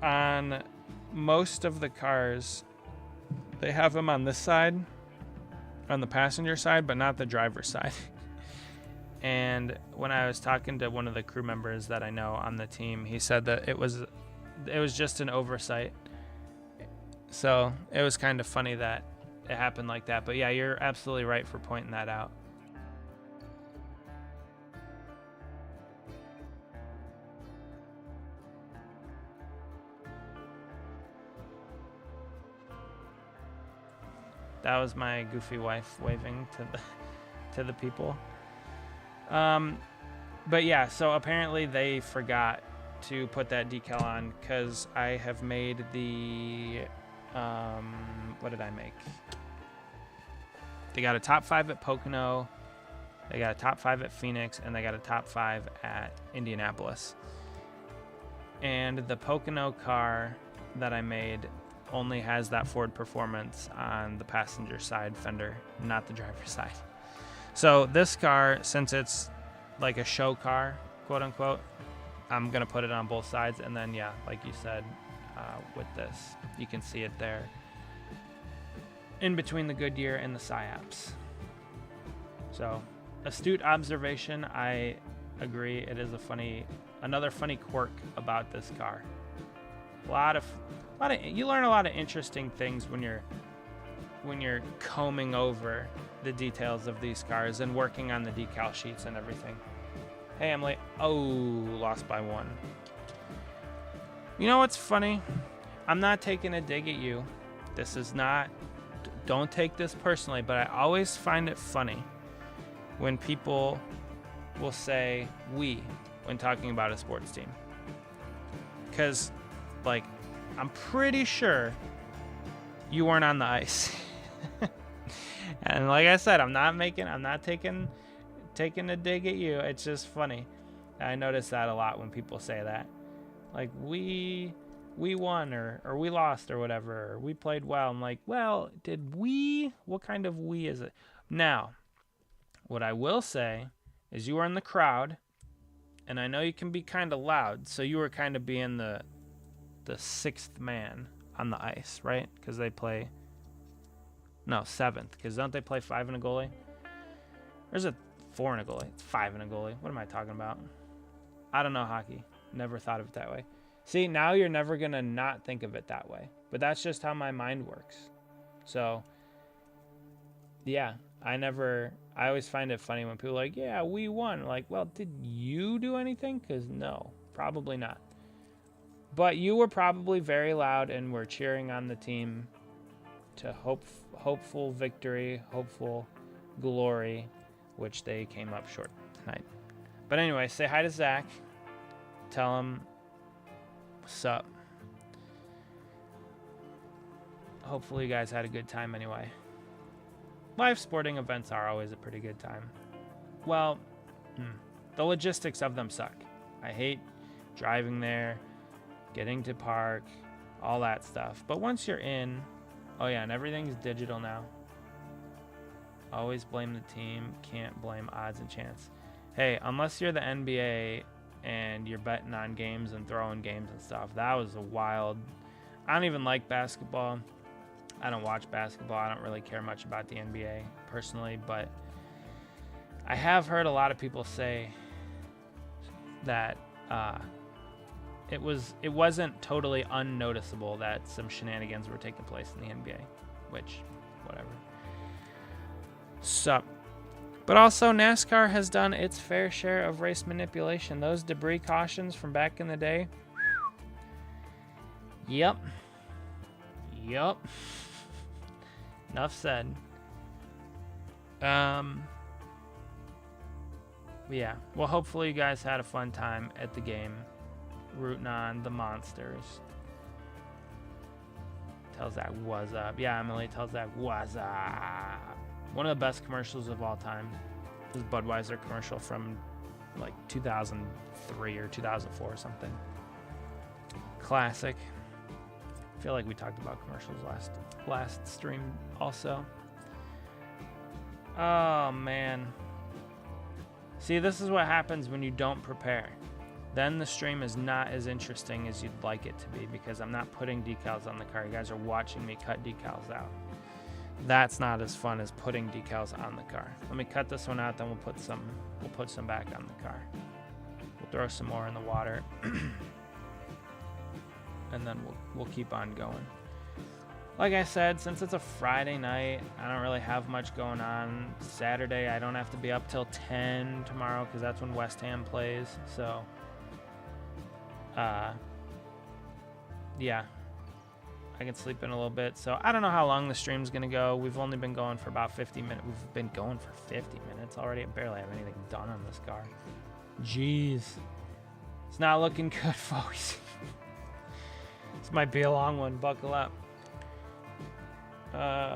on most of the cars, they have them on this side, on the passenger side, but not the driver's side. And when I was talking to one of the crew members that I know on the team, he said that it was just an oversight. So it was kind of funny that it happened like that. But yeah, you're absolutely right for pointing that out. That was my goofy wife waving to the people. But yeah, so apparently they forgot to put that decal on because I have made the what did I make? They got a top 5 at Pocono, they got a top 5 at Phoenix, and they got a top 5 at Indianapolis. And the Pocono car that I made only has that Ford Performance on the passenger side fender, not the driver's side. So this car, since it's like a show car, quote unquote, I'm gonna put it on both sides. And then yeah, like you said, with this, you can see it there in between the Goodyear and the Sci-Aps. So astute observation. I agree. It is another funny quirk about this car. You learn a lot of interesting things when you're combing over the details of these cars and working on the decal sheets and everything. Hey, I'm late. Oh, lost by 1. You know what's funny? I'm not taking a dig at you. This is not, don't take this personally, but I always find it funny when people will say we when talking about a sports team. Because, like, I'm pretty sure you weren't on the ice. And like I said, I'm not taking a dig at you. It's just funny. I notice that a lot when people say that. Like, we won or we lost or whatever, or we played well. I'm like, well, did we? What kind of we is it? Now, what I will say is you were in the crowd, and I know you can be kind of loud, so you were kind of being the 6th man on the ice, right? Because they play... No, 7th, because don't they play 5 and a goalie? Or is it 4 and a goalie? It's 5 and a goalie. What am I talking about? I don't know hockey. Never thought of it that way. See, now you're never going to not think of it that way. But that's just how my mind works. So, yeah, I always find it funny when people are like, yeah, we won. Like, well, did you do anything? Because no, probably not. But you were probably very loud and were cheering on the team to hopeful victory, hopeful glory, which they came up short tonight. But anyway, say hi to Zach. Tell him what's up. Hopefully you guys had a good time anyway. Live sporting events are always a pretty good time. Well, the logistics of them suck. I hate driving there, getting to park, all that stuff. But once you're in, oh yeah, and everything's digital now. Always blame the team, can't blame odds and chance. Hey, unless you're the NBA and you're betting on games and throwing games and stuff, that was a wild. I don't even like basketball. I don't watch basketball. I don't really care much about the NBA personally, but I have heard a lot of people say that it wasn't totally unnoticeable that some shenanigans were taking place in the NBA, which, whatever. Sup. But also, NASCAR has done its fair share of race manipulation. Those debris cautions from back in the day. Yep. Enough said. Yeah. Well, hopefully you guys had a fun time at the game, rooting on the monsters. Tell Zach what's up. Yeah, Emily, tell Zach what's up. One of the best commercials of all time is Budweiser commercial from like 2003 or 2004 or something. Classic. I feel like we talked about commercials last stream also. Oh man. See, this is what happens when you don't prepare. Then the stream is not as interesting as you'd like it to be because I'm not putting decals on the car. You guys are watching me cut decals out. That's not as fun as putting decals on the car. Let me cut this one out, then we'll put some back on the car. We'll throw some more in the water. And then we'll keep on going. Like I said, since it's a Friday night, I don't really have much going on. Saturday, I don't have to be up till 10 tomorrow because that's when West Ham plays. So, yeah, I can sleep in a little bit. So I don't know how long the stream's going to go. We've only been going for about 50 minutes. We've been going for 50 minutes already. I barely have anything done on this car. Jeez. It's not looking good, folks. This might be a long one. Buckle up.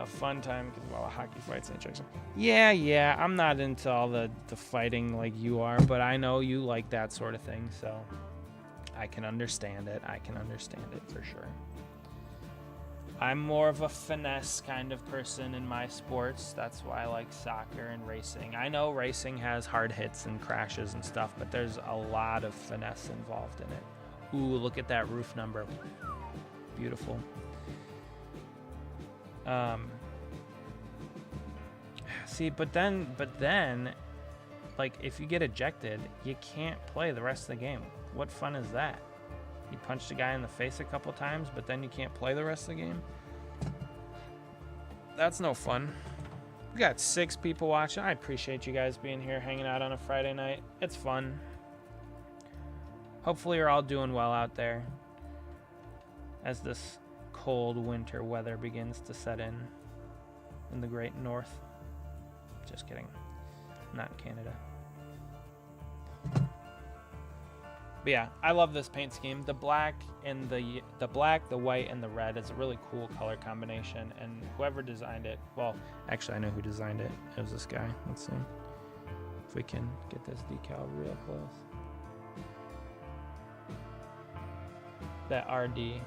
Fun time because of all the hockey fights and injection. Yeah. I'm not into all the fighting like you are, but I know you like that sort of thing, so I can understand it. For sure. I'm more of a finesse kind of person in my sports. That's why I like soccer and racing. I know racing has hard hits and crashes and stuff, but there's a lot of finesse involved in it. Ooh, look at that roof number. Beautiful. See, but then, like, if you get ejected, you can't play the rest of the game. What fun is that? You punched a guy in the face a couple times, but then you can't play the rest of the game? That's no fun. We got 6 people watching. I appreciate you guys being here, hanging out on a Friday night. It's fun. Hopefully you're all doing well out there as this cold winter weather begins to set in the great north. Just kidding. Not in Canada. But yeah, I love this paint scheme. The black and the black, the white, and the red is a really cool color combination. And whoever designed it, well, actually I know who designed it. It was this guy. Let's see if we can get this decal real close. That RD.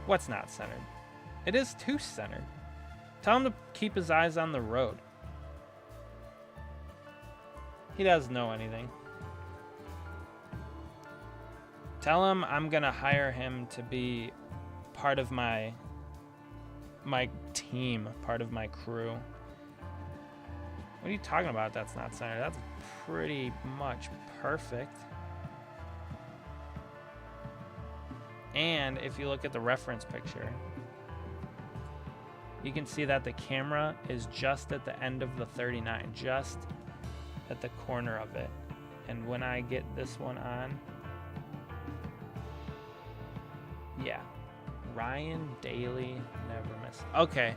What's not centered? It is too centered. Tell him to keep his eyes on the road. He doesn't know anything. Tell him I'm gonna hire him to be part of my team, part of my crew. What are you talking about? That's not centered. That's pretty much perfect. And if you look at the reference picture, you can see that the camera is just at the end of the 39, just at the corner of it. And when I get this one on, yeah, Ryan Daly never misses. Okay.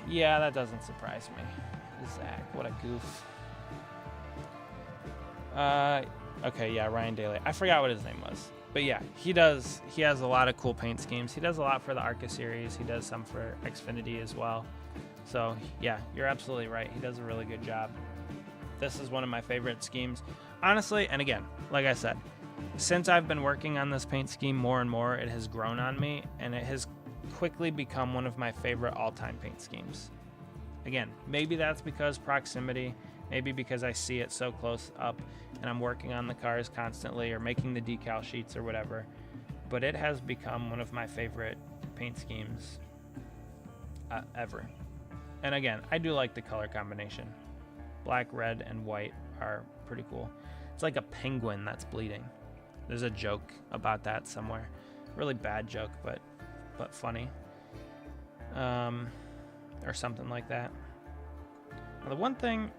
Yeah, that doesn't surprise me. Zach, what a goof. Okay, yeah, Ryan Daly. I forgot what his name was. But yeah, he has a lot of cool paint schemes. He does a lot for the ARCA series. He does some for Xfinity as well. So yeah, you're absolutely right. He does a really good job. This is one of my favorite schemes. Honestly, and again, like I said, since I've been working on this paint scheme more and more, it has grown on me, and it has quickly become one of my favorite all-time paint schemes. Again, maybe that's because proximity, maybe because I see it so close up and I'm working on the cars constantly or making the decal sheets or whatever, but it has become one of my favorite paint schemes ever. And again, I do like the color combination. Black, red, and white are pretty cool. It's like a penguin that's bleeding. There's a joke about that somewhere. Really bad joke, but funny. Or something like that. Now, the one thing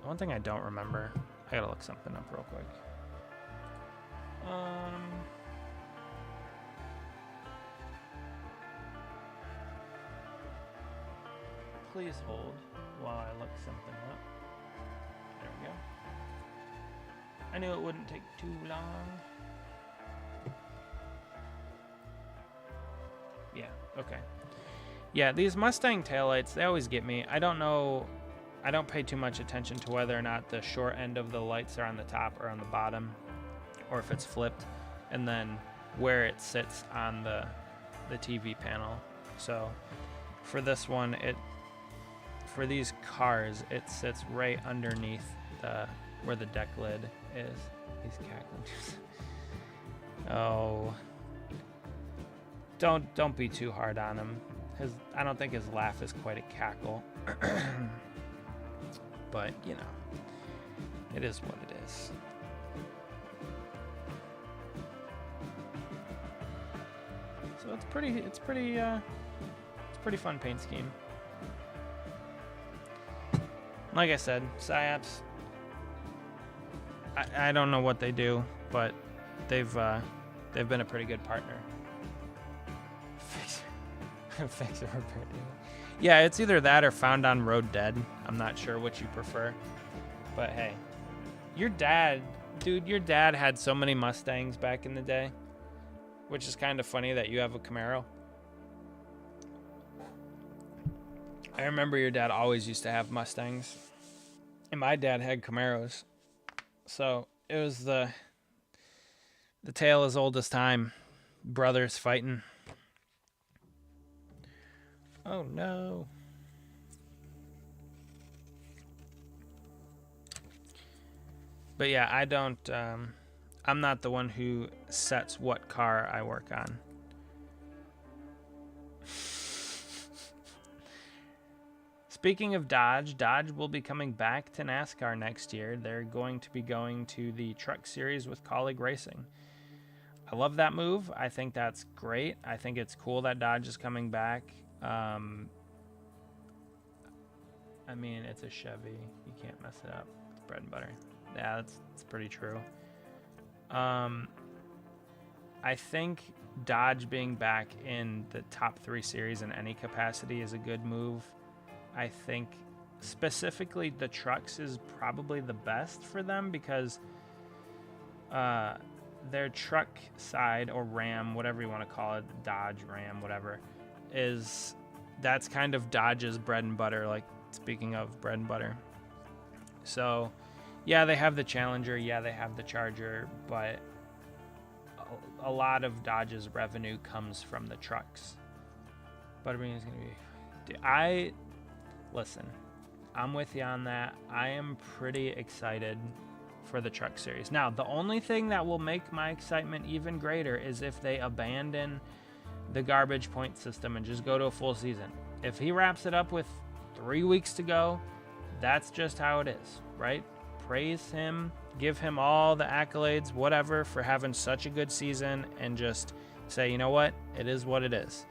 I don't remember. I gotta look something up real quick. Please hold while I look something up. There we go. I knew it wouldn't take too long. Yeah, okay. Yeah, these Mustang taillights, they always get me. I don't pay too much attention to whether or not the short end of the lights are on the top or on the bottom, or if it's flipped, and then where it sits on the TV panel. So for this one, for these cars, it sits right underneath where the deck lid is. He's cackling. Oh, don't be too hard on him. I don't think his laugh is quite a cackle. But, you know, it is what it is. So it's pretty fun paint scheme. Like I said, Sci-Aps, I don't know what they do, but they've been a pretty good partner. Fixer repair. Yeah, it's either that or Found on Road Dead. I'm not sure which you prefer. But hey, your dad had so many Mustangs back in the day, which is kind of funny that you have a Camaro. I remember your dad always used to have Mustangs, and my dad had Camaros. So it was the tale as old as time. Brothers fighting. Oh no. But yeah, I'm not the one who sets what car I work on. Speaking of Dodge will be coming back to NASCAR next year. They're going to be going to the Truck Series with Colleague Racing. I love that move. I think that's great. I think it's cool that Dodge is coming back. I mean, it's a Chevy. You can't mess it up. It's bread and butter. Yeah, that's pretty true. I think Dodge being back in the top 3 series in any capacity is a good move. I think specifically the trucks is probably the best for them because their truck side, or Ram, whatever you want to call it, Dodge, Ram, whatever, that's kind of Dodge's bread and butter, like speaking of bread and butter. So yeah, they have the Challenger, yeah, they have the Charger, but a lot of Dodge's revenue comes from the trucks. Butterbean is going to be... Listen, I'm with you on that. I am pretty excited for the Truck Series. Now, the only thing that will make my excitement even greater is if they abandon the garbage point system and just go to a full season. If he wraps it up with 3 weeks to go, that's just how it is, right? Praise him, give him all the accolades, whatever, for having such a good season, and just say, you know what? It is what it is.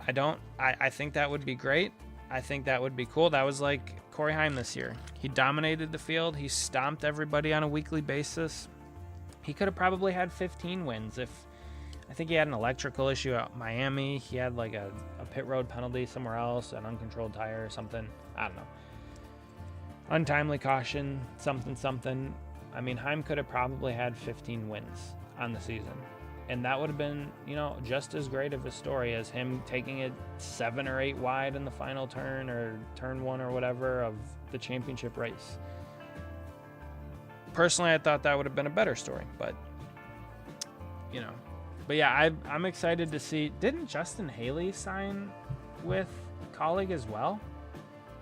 I think that would be great. I think that would be cool. That was like Corey Heim this year. He dominated the field. He stomped everybody on a weekly basis. He could have probably had 15 wins if, I think he had an electrical issue at Miami. He had like a pit road penalty somewhere else, an uncontrolled tire or something. I don't know. Untimely caution, something. I mean, Heim could have probably had 15 wins on the season. And that would have been, just as great of a story as him taking it 7 or 8 wide in the final turn or turn 1 or whatever of the championship race. Personally, I thought that would have been a better story, but, But yeah, I'm excited to see. Didn't Justin Haley sign with Colleague as well?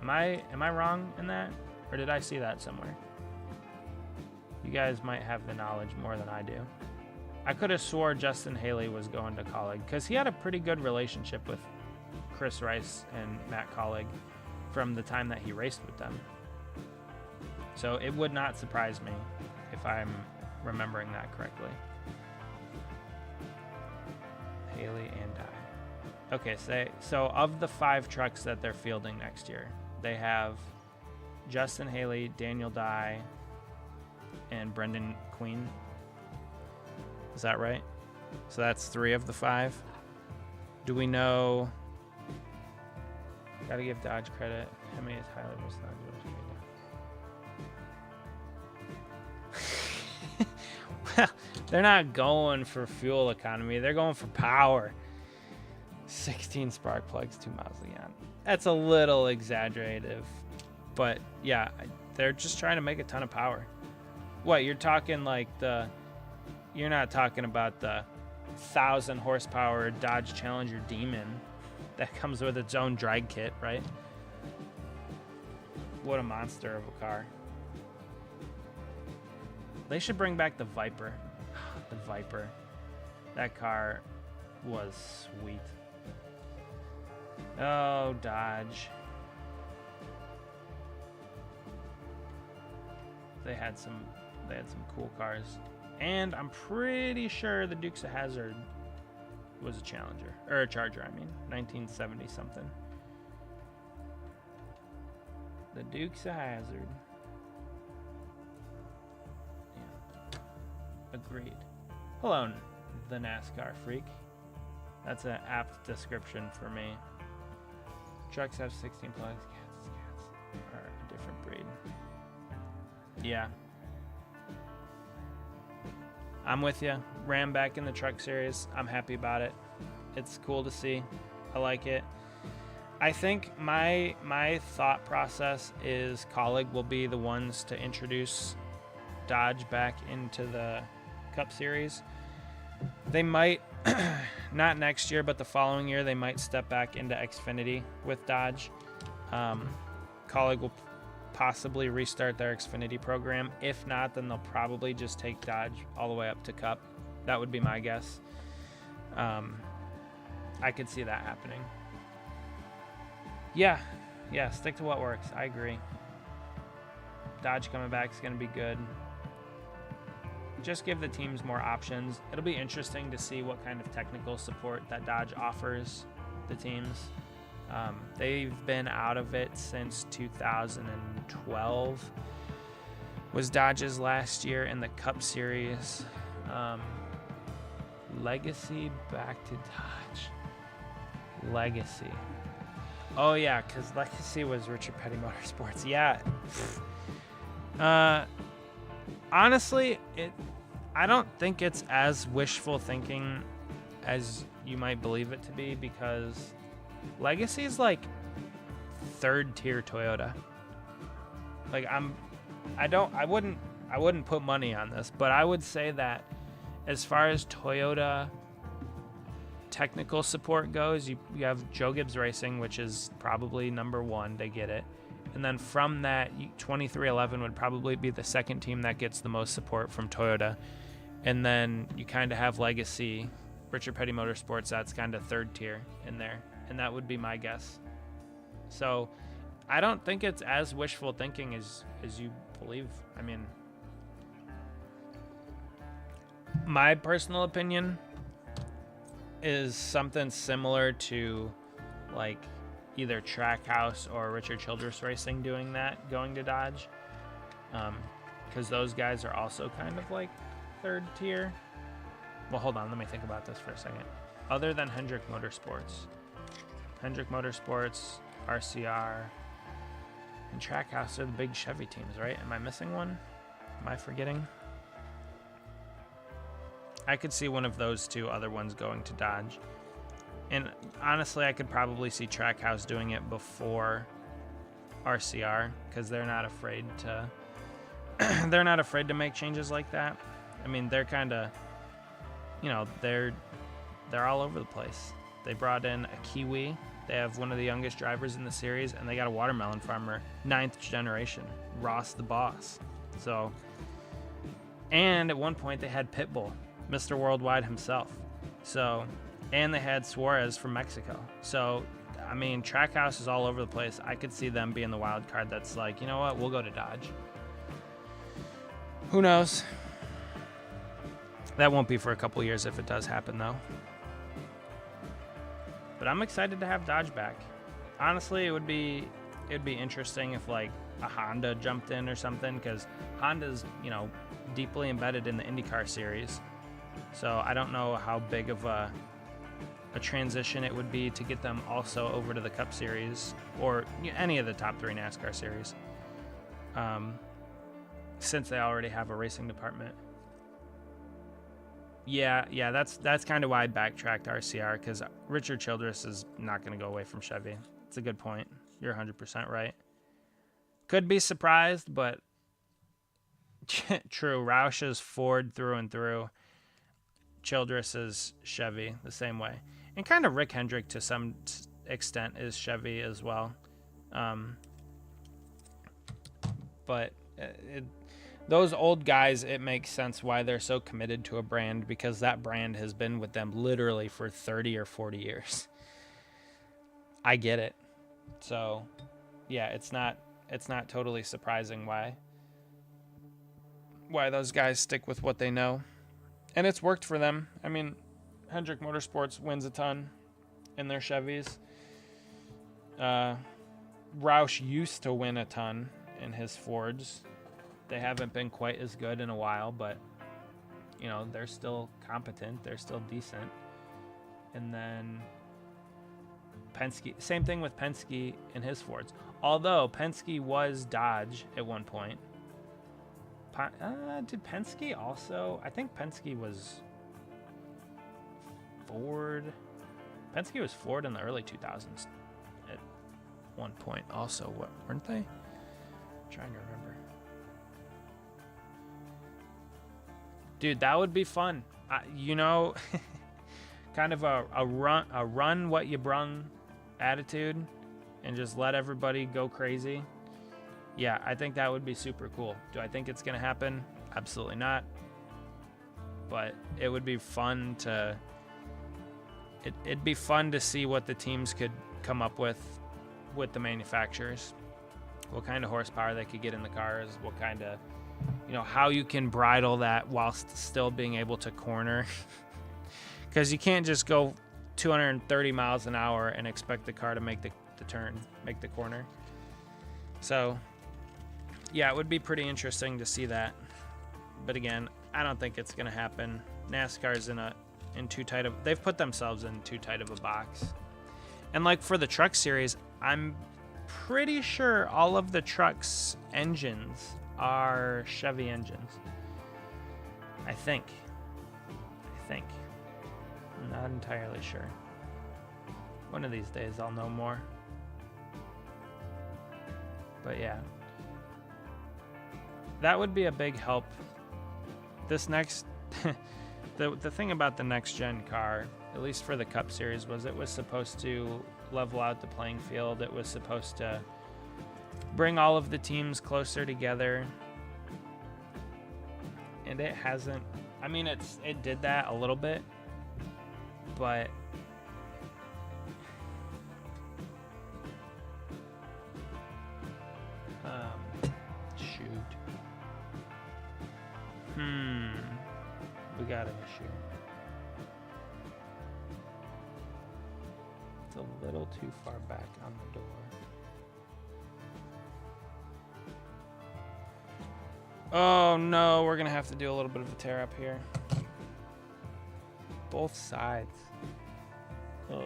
Am I wrong in that? Or did I see that somewhere? You guys might have the knowledge more than I do. I could have swore Justin Haley was going to Colleague because he had a pretty good relationship with Chris Rice and Matt Colleague from the time that he raced with them. So it would not surprise me if I'm remembering that correctly. Haley and Dye. Okay, so of the 5 trucks that they're fielding next year, they have Justin Haley, Daniel Dye, and Brendan Queen. Is that right? So that's 3 of the 5. Do we know? Gotta give Dodge credit. How many is Tyler versus Dodge? Well, they're not going for fuel economy. They're going for power. 16 spark plugs, 2 miles a gallon. That's a little exaggerative. But yeah, they're just trying to make a ton of power. What, you're talking like you're not talking about the 1,000 horsepower Dodge Challenger Demon that comes with its own drag kit, right? What a monster of a car. They should bring back the Viper. The Viper. That car was sweet. Oh, Dodge. They had some cool cars. And I'm pretty sure the Dukes of Hazzard was a Challenger. Or a Charger, 1970 something. The Dukes of Hazzard. Yeah. Agreed. Hello, the NASCAR freak. That's an apt description for me. Trucks have 16 plugs. Cats are a different breed. Yeah. I'm with you. Ram back in the truck series. I'm happy about it. It's cool to see. I like it. I think my thought process is Colleague will be the ones to introduce Dodge back into the Cup Series. They might, not next year, but the following year, they might step back into Xfinity with Dodge. Colleague will possibly restart their Xfinity program. If not, then they'll probably just take Dodge all the way up to Cup. That would be my guess. I could see that happening. Yeah, stick to what works. I agree. Dodge coming back is going to be good. Just give the teams more options. It'll be interesting to see what kind of technical support that Dodge offers the teams. They've been out of it since 2012. Was Dodge's last year in the Cup Series. Legacy back to Dodge. Legacy. Oh yeah, because Legacy was Richard Petty Motorsports. Yeah. Honestly, I don't think it's as wishful thinking as you might believe it to be, because Legacy is like 3rd tier Toyota. Like I wouldn't put money on this, but I would say that as far as Toyota technical support goes, you have Joe Gibbs Racing, which is probably number 1. They get it. And then from that, 2311 would probably be the second team that gets the most support from Toyota. And then you kind of have Legacy, Richard Petty Motorsports, that's kind of 3rd tier in there. And that would be my guess. So I don't think it's as wishful thinking as you believe. I mean, my personal opinion is something similar to like either Trackhouse or Richard Childress Racing doing that, going to Dodge. Because those guys are also kind of like third tier. Well, hold on, let me think about this for a second. Other than Hendrick Motorsports, RCR, and Trackhouse are the big Chevy teams, right? Am I missing one? Am I forgetting? I could see one of those two other ones going to Dodge. And honestly, I could probably see Trackhouse doing it before RCR, because they're not afraid to they're not afraid to make changes like that. I mean, they're kind of, you know, they're all over the place. They brought in a Kiwi. They have one of the youngest drivers in the series, and they got a watermelon farmer, 9th generation, Ross the Boss. So, and at one point they had Pitbull, Mr. Worldwide himself. So, and they had Suarez from Mexico. So, I mean, Trackhouse is all over the place. I could see them being the wild card that's like, you know what, we'll go to Dodge. Who knows? That won't be for a couple years if it does happen, though. But I'm excited to have Dodge back. Honestly, it'd be interesting if like a Honda jumped in or something, because Honda's, you know, deeply embedded in the IndyCar series. So I don't know how big of a transition it would be to get them also over to the Cup Series or any of the top 3 NASCAR series, since they already have a racing department. Yeah, that's kind of why I backtracked RCR, because Richard Childress is not going to go away from Chevy. It's a good point. You're 100% right. Could be surprised, but true. Roush is Ford through and through. Childress is Chevy the same way. And kind of Rick Hendrick to some extent is Chevy as well. But those old guys, it makes sense why they're so committed to a brand, because that brand has been with them literally for 30 or 40 years. I get it. So, yeah, it's not totally surprising why those guys stick with what they know. And it's worked for them. I mean, Hendrick Motorsports wins a ton in their Chevys. Roush used to win a ton in his Fords. They haven't been quite as good in a while, but, you know, they're still competent. They're still decent. And then Penske, same thing with Penske in his Fords. Although Penske was Dodge at one point. Did Penske also? I think Penske was Ford. Penske was Ford in the early 2000s at one point also. What, weren't they? I'm trying to remember. Dude, that would be fun. You know, kind of a run what you brung attitude and just let everybody go crazy. Yeah, I think that would be super cool. Do I think it's going to happen? Absolutely not. But it would be fun to... It'd be fun to see what the teams could come up with the manufacturers. What kind of horsepower they could get in the cars. What kind of... You know, how you can bridle that whilst still being able to corner. Because you can't just go 230 miles an hour and expect the car to make the turn, make the corner. So... yeah, it would be pretty interesting to see that. But again, I don't think it's going to happen. NASCAR's in too tight of... They've put themselves in too tight of a box. And like for the truck series, I'm pretty sure all of the trucks' engines are Chevy engines. I think. I'm not entirely sure. One of these days I'll know more. But yeah. That would be a big help. This next... the thing about the next gen car, at least for the Cup Series, was it was supposed to level out the playing field. It was supposed to bring all of the teams closer together. And it hasn't... I mean, it did that a little bit, but... We got an issue. a little too far back on the door. Oh no, we're gonna have to do a little bit of a tear up here. Both sides. Ugh.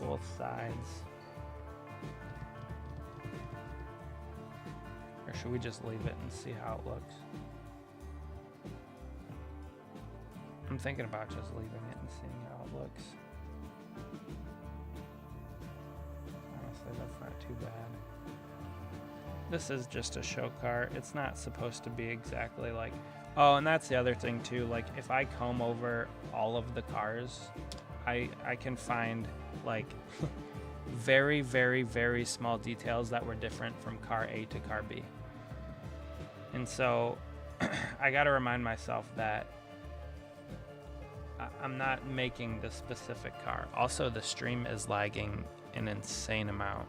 Both sides. Or should we just leave it and see how it looks? I'm thinking about just leaving it and seeing how it looks. Honestly, that's not too bad. This is just a show car. It's not supposed to be exactly like... Oh, and that's the other thing too. Like, if I comb over all of the cars, I can find like very, very, very small details that were different from car A to car B. And so I got to remind myself that I'm not making the specific car. Also, the stream is lagging an insane amount.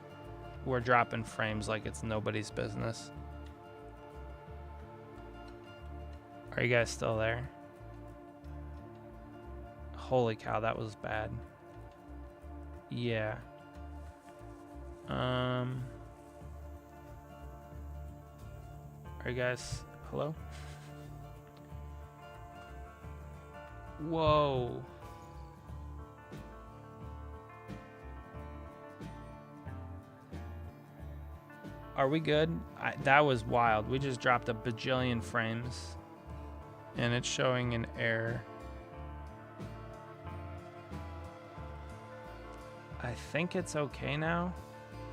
We're dropping frames like it's nobody's business. Are you guys still there? Holy cow, that was bad. Yeah. Are you guys... Hello? Whoa. Are we good? That was wild. We just dropped a bajillion frames. And it's showing an error. I think it's okay now.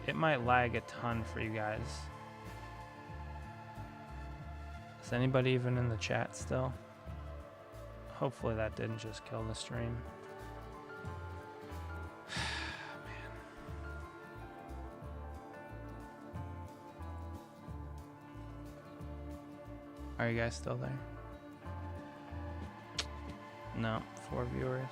It might lag a ton for you guys. Is anybody even in the chat still? Hopefully that didn't just kill the stream. Man. Are you guys still there? No, 4 viewers.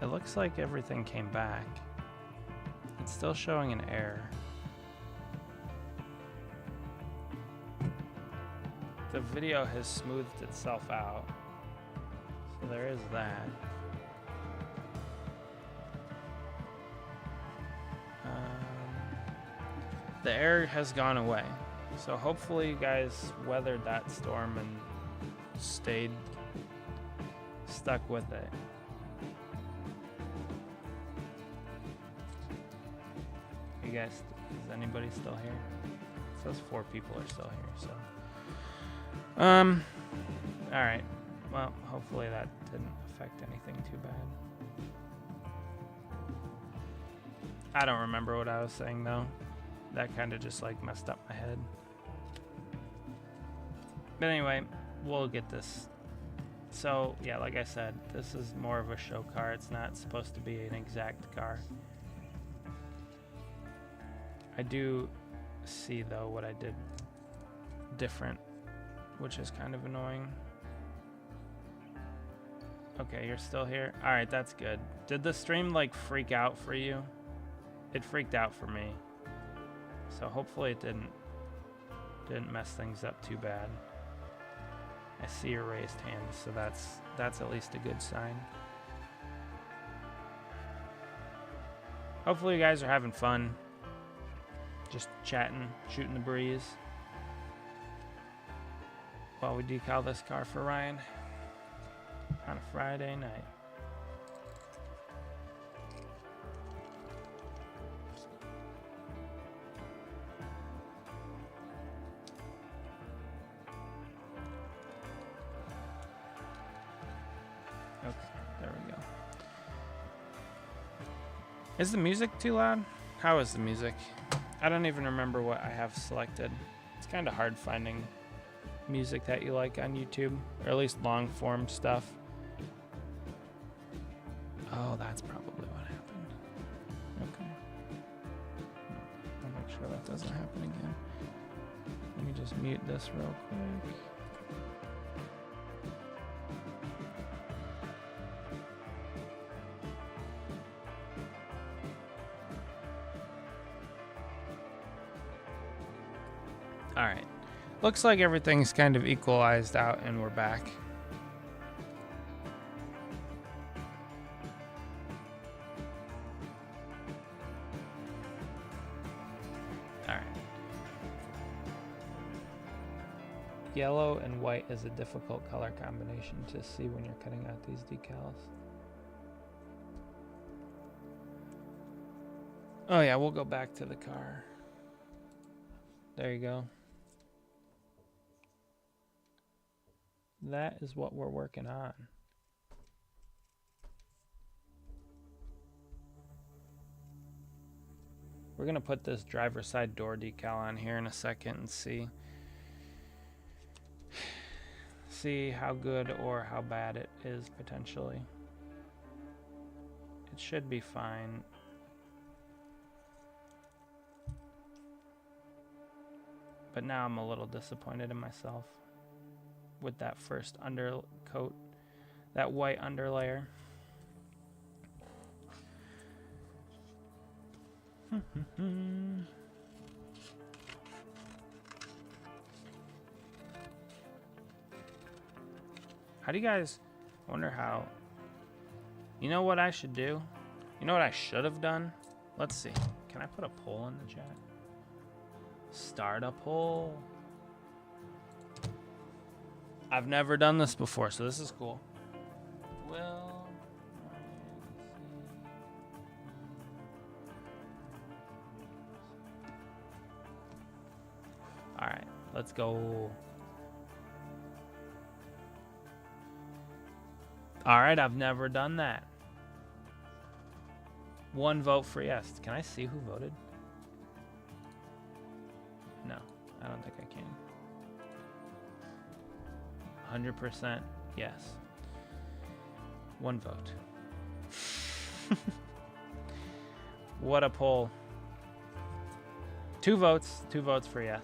It looks like everything came back. It's still showing an error. The video has smoothed itself out. So there is that. The error has gone away. So hopefully you guys weathered that storm and stayed stuck with it. You guys, is anybody still here? It says 4 people are still here, so. Alright. Well, hopefully that didn't affect anything too bad. I don't remember what I was saying though. That kind of just like messed up my head. But anyway, we'll get this. So yeah, like I said, this is more of a show car. It's not supposed to be an exact car. I do see though what I did different, which is kind of annoying. Okay, you're still here. All right, that's good. Did the stream like freak out for you? It freaked out for me. So hopefully it didn't mess things up too bad. I see your raised hand, so that's at least a good sign. Hopefully you guys are having fun. Just chatting, shooting the breeze. While we decal this car for Ryan on a Friday night. Okay, there we go. Is the music too loud? How is the music? I don't even remember what I have selected. It's kind of hard finding music that you like on YouTube, or at least long form stuff. Oh, that's probably what happened. Okay. I'll make sure that doesn't happen again. Let me just mute this real quick. All right. Looks like everything's kind of equalized out and we're back. All right. Yellow and white is a difficult color combination to see when you're cutting out these decals. Oh yeah, we'll go back to the car. There you go. That is what we're working on. We're gonna put this driver's side door decal on here in a second and see how good or how bad it is potentially. It should be fine. But now I'm a little disappointed in myself with that first undercoat, that white underlayer. How do you guys, wonder how, you know what I should do? You know what I should have done? Let's see. Can I put a poll in the chat? Start a poll. I've never done this before, so this is cool. Well, all right, let's go. All right, I've never done that. 1 vote for yes. Can I see who voted? No, I don't think I can. 100% yes. 1 vote. What a poll. 2 votes. 2 votes for yes.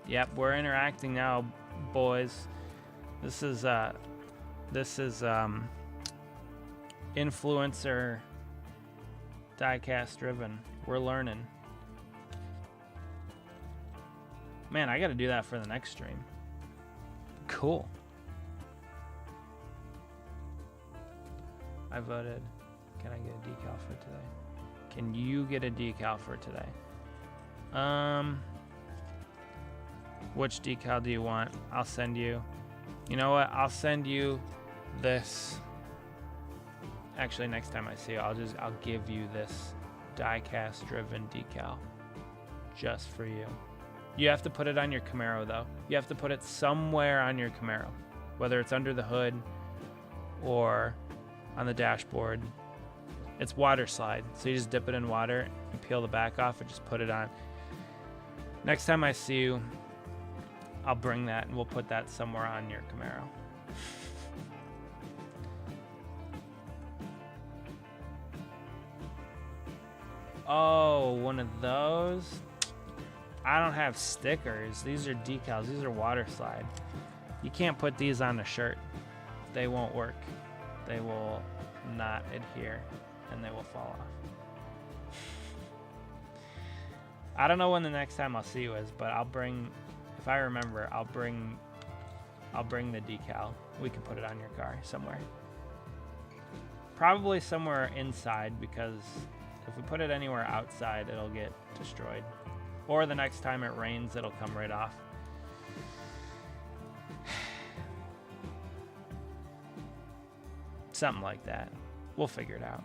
Yep, we're interacting now, boys. This is influencer diecast driven. We're learning. Man, I got to do that for the next stream. Cool. I voted. Can I get a decal for today? Can you get a decal for today? Which decal do you want? I'll send you. You know what? I'll send you this. Actually, next time I see you, I'll give you this diecast driven decal just for you. You have to put it on your Camaro though. You have to put it somewhere on your Camaro, whether it's under the hood or on the dashboard. It's water slide, so you just dip it in water and peel the back off and just put it on. Next time I see you, I'll bring that and we'll put that somewhere on your Camaro. Oh, one of those? I don't have stickers. These are decals. These are water slide. You can't put these on a shirt. They won't work. They will not adhere and they will fall off. I don't know when the next time I'll see you is, but I'll bring, if I remember, I'll bring the decal. We can put it on your car somewhere. Probably somewhere inside, because if we put it anywhere outside, it'll get destroyed. Or the next time it rains, it'll come right off. Something like that. We'll figure it out.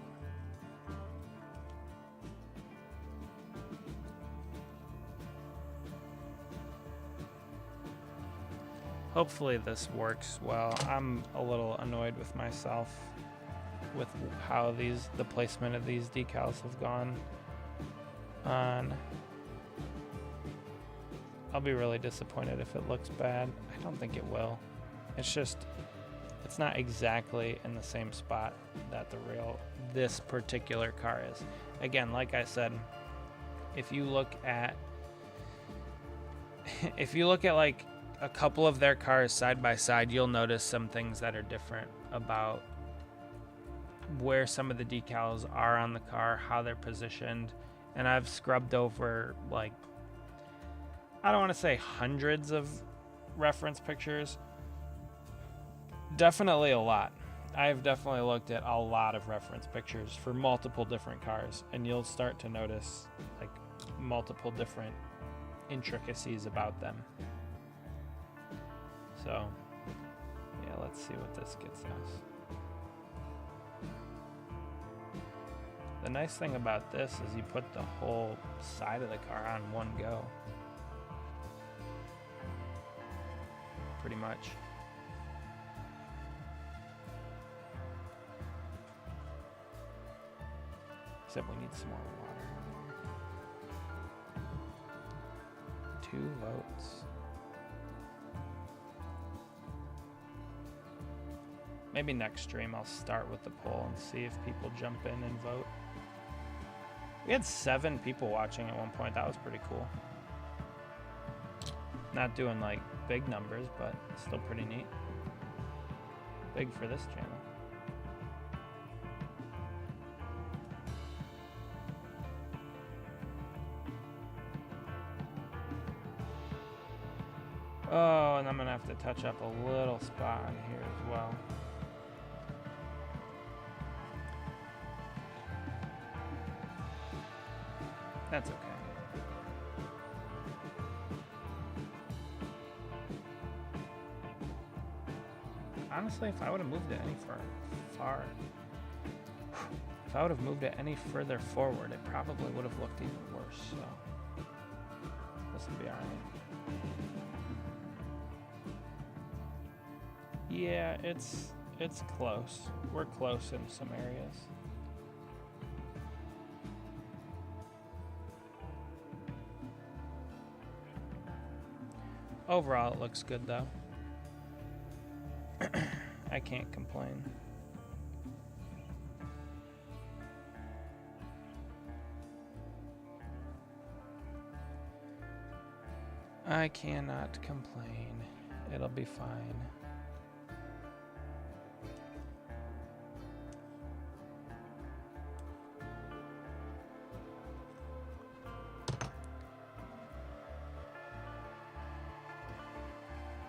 Hopefully this works well. I'm a little annoyed with myself with how the placement of these decals have gone on. I'll be really disappointed if it looks bad. I don't think it will. It's just, it's not exactly in the same spot that this particular car is. Again, like I said, if you look at like a couple of their cars side by side, you'll notice some things that are different about where some of the decals are on the car, how they're positioned. And I've scrubbed over like I don't want to say hundreds of reference pictures. Definitely a lot. I've definitely looked at a lot of reference pictures for multiple different cars, and you'll start to notice like multiple different intricacies about them. So, yeah, let's see what this gets us. The nice thing about this is you put the whole side of the car on one go. Pretty much. Except we need some more water. 2 votes. Maybe next stream I'll start with the poll and see if people jump in and vote. We had 7 people watching at one point. That was pretty cool. Not doing like big numbers, but still pretty neat. Big for this channel. Oh, and I'm gonna have to touch up a little spot on here as well. That's okay. Honestly, if I would have moved it any if I would have moved it any further forward, it probably would have looked even worse. So this will be alright. Yeah, it's close. We're close in some areas. Overall, it looks good though. I can't complain. I cannot complain. It'll be fine.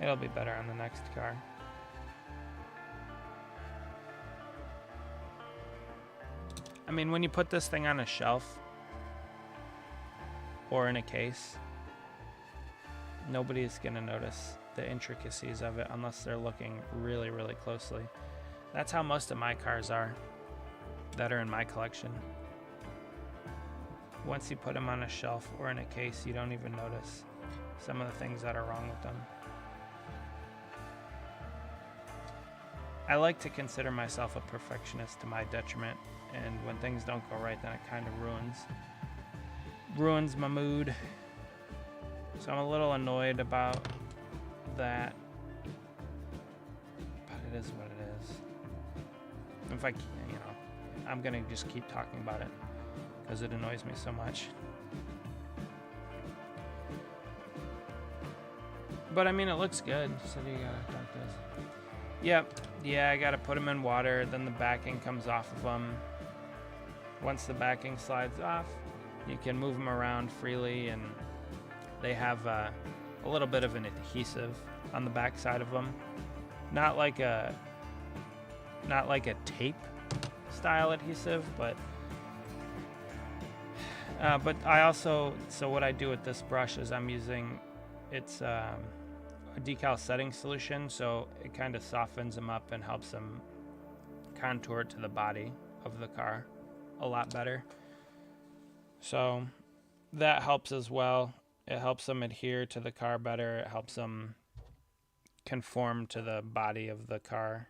It'll be better on the next car. I mean, when you put this thing on a shelf or in a case, nobody's gonna notice the intricacies of it unless they're looking really, really closely. That's how most of my cars are that are in my collection. Once you put them on a shelf or in a case, you don't even notice some of the things that are wrong with them. I like to consider myself a perfectionist to my detriment, and when things don't go right, then it kind of ruins my mood. So I'm a little annoyed about that, but it is what it is. If I can, I'm gonna just keep talking about it because it annoys me so much. But I mean, it looks good. So you gotta dunk this. Yep. Yeah, I gotta put them in water. Then the backing comes off of them. Once the backing slides off, you can move them around freely, and they have a little bit of an adhesive on the back side of them. Not like a tape style adhesive, but I also, so what I do with this brush is I'm using, it's a decal setting solution, so it kind of softens them up and helps them contour to the body of the car a lot better. So that helps as well. It helps them adhere to the car better. It helps them conform to the body of the car,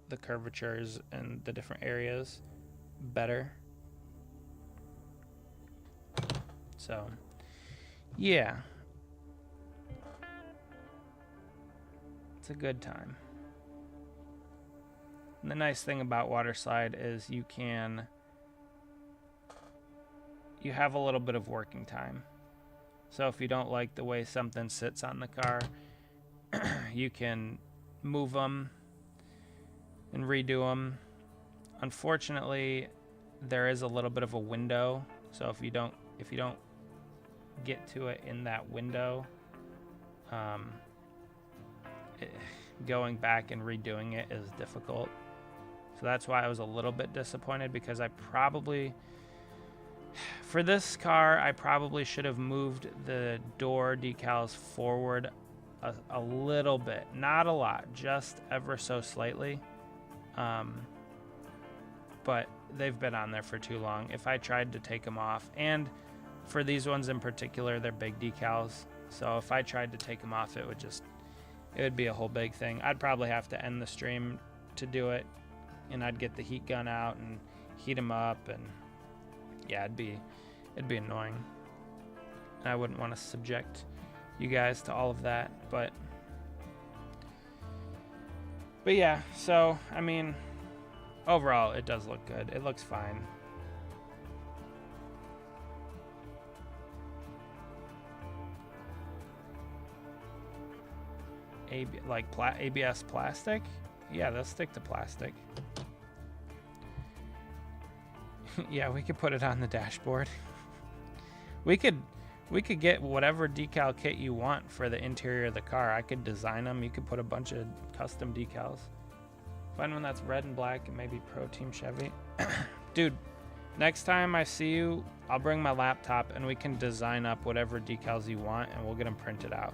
the curvatures and the different areas better. So yeah, it's a good time. And the nice thing about waterslide is you have a little bit of working time. So if you don't like the way something sits on the car, you can move them and redo them. Unfortunately, there is a little bit of a window. So if you don't get to it in that window. Going back and redoing it is difficult. So that's why I was a little bit disappointed, because I probably, for this car, I probably should have moved the door decals forward a little bit. Not a lot, just ever so slightly. But they've been on there for too long. If I tried to take them off, and for these ones in particular, they're big decals. So if I tried to take them off, it would be a whole big thing. I'd probably have to end the stream to do it, and I'd get the heat gun out and heat them up, and yeah, it'd be annoying. And I wouldn't want to subject you guys to all of that, but yeah, so I mean, overall it does look good. It looks fine. ABS plastic? Yeah, they'll stick to plastic. Yeah, we could put it on the dashboard. We could get whatever decal kit you want for the interior of the car. I could design them. You could put a bunch of custom decals. Find one that's red and black and maybe Pro Team Chevy. Dude, next time I see you, I'll bring my laptop and we can design up whatever decals you want and we'll get them printed out.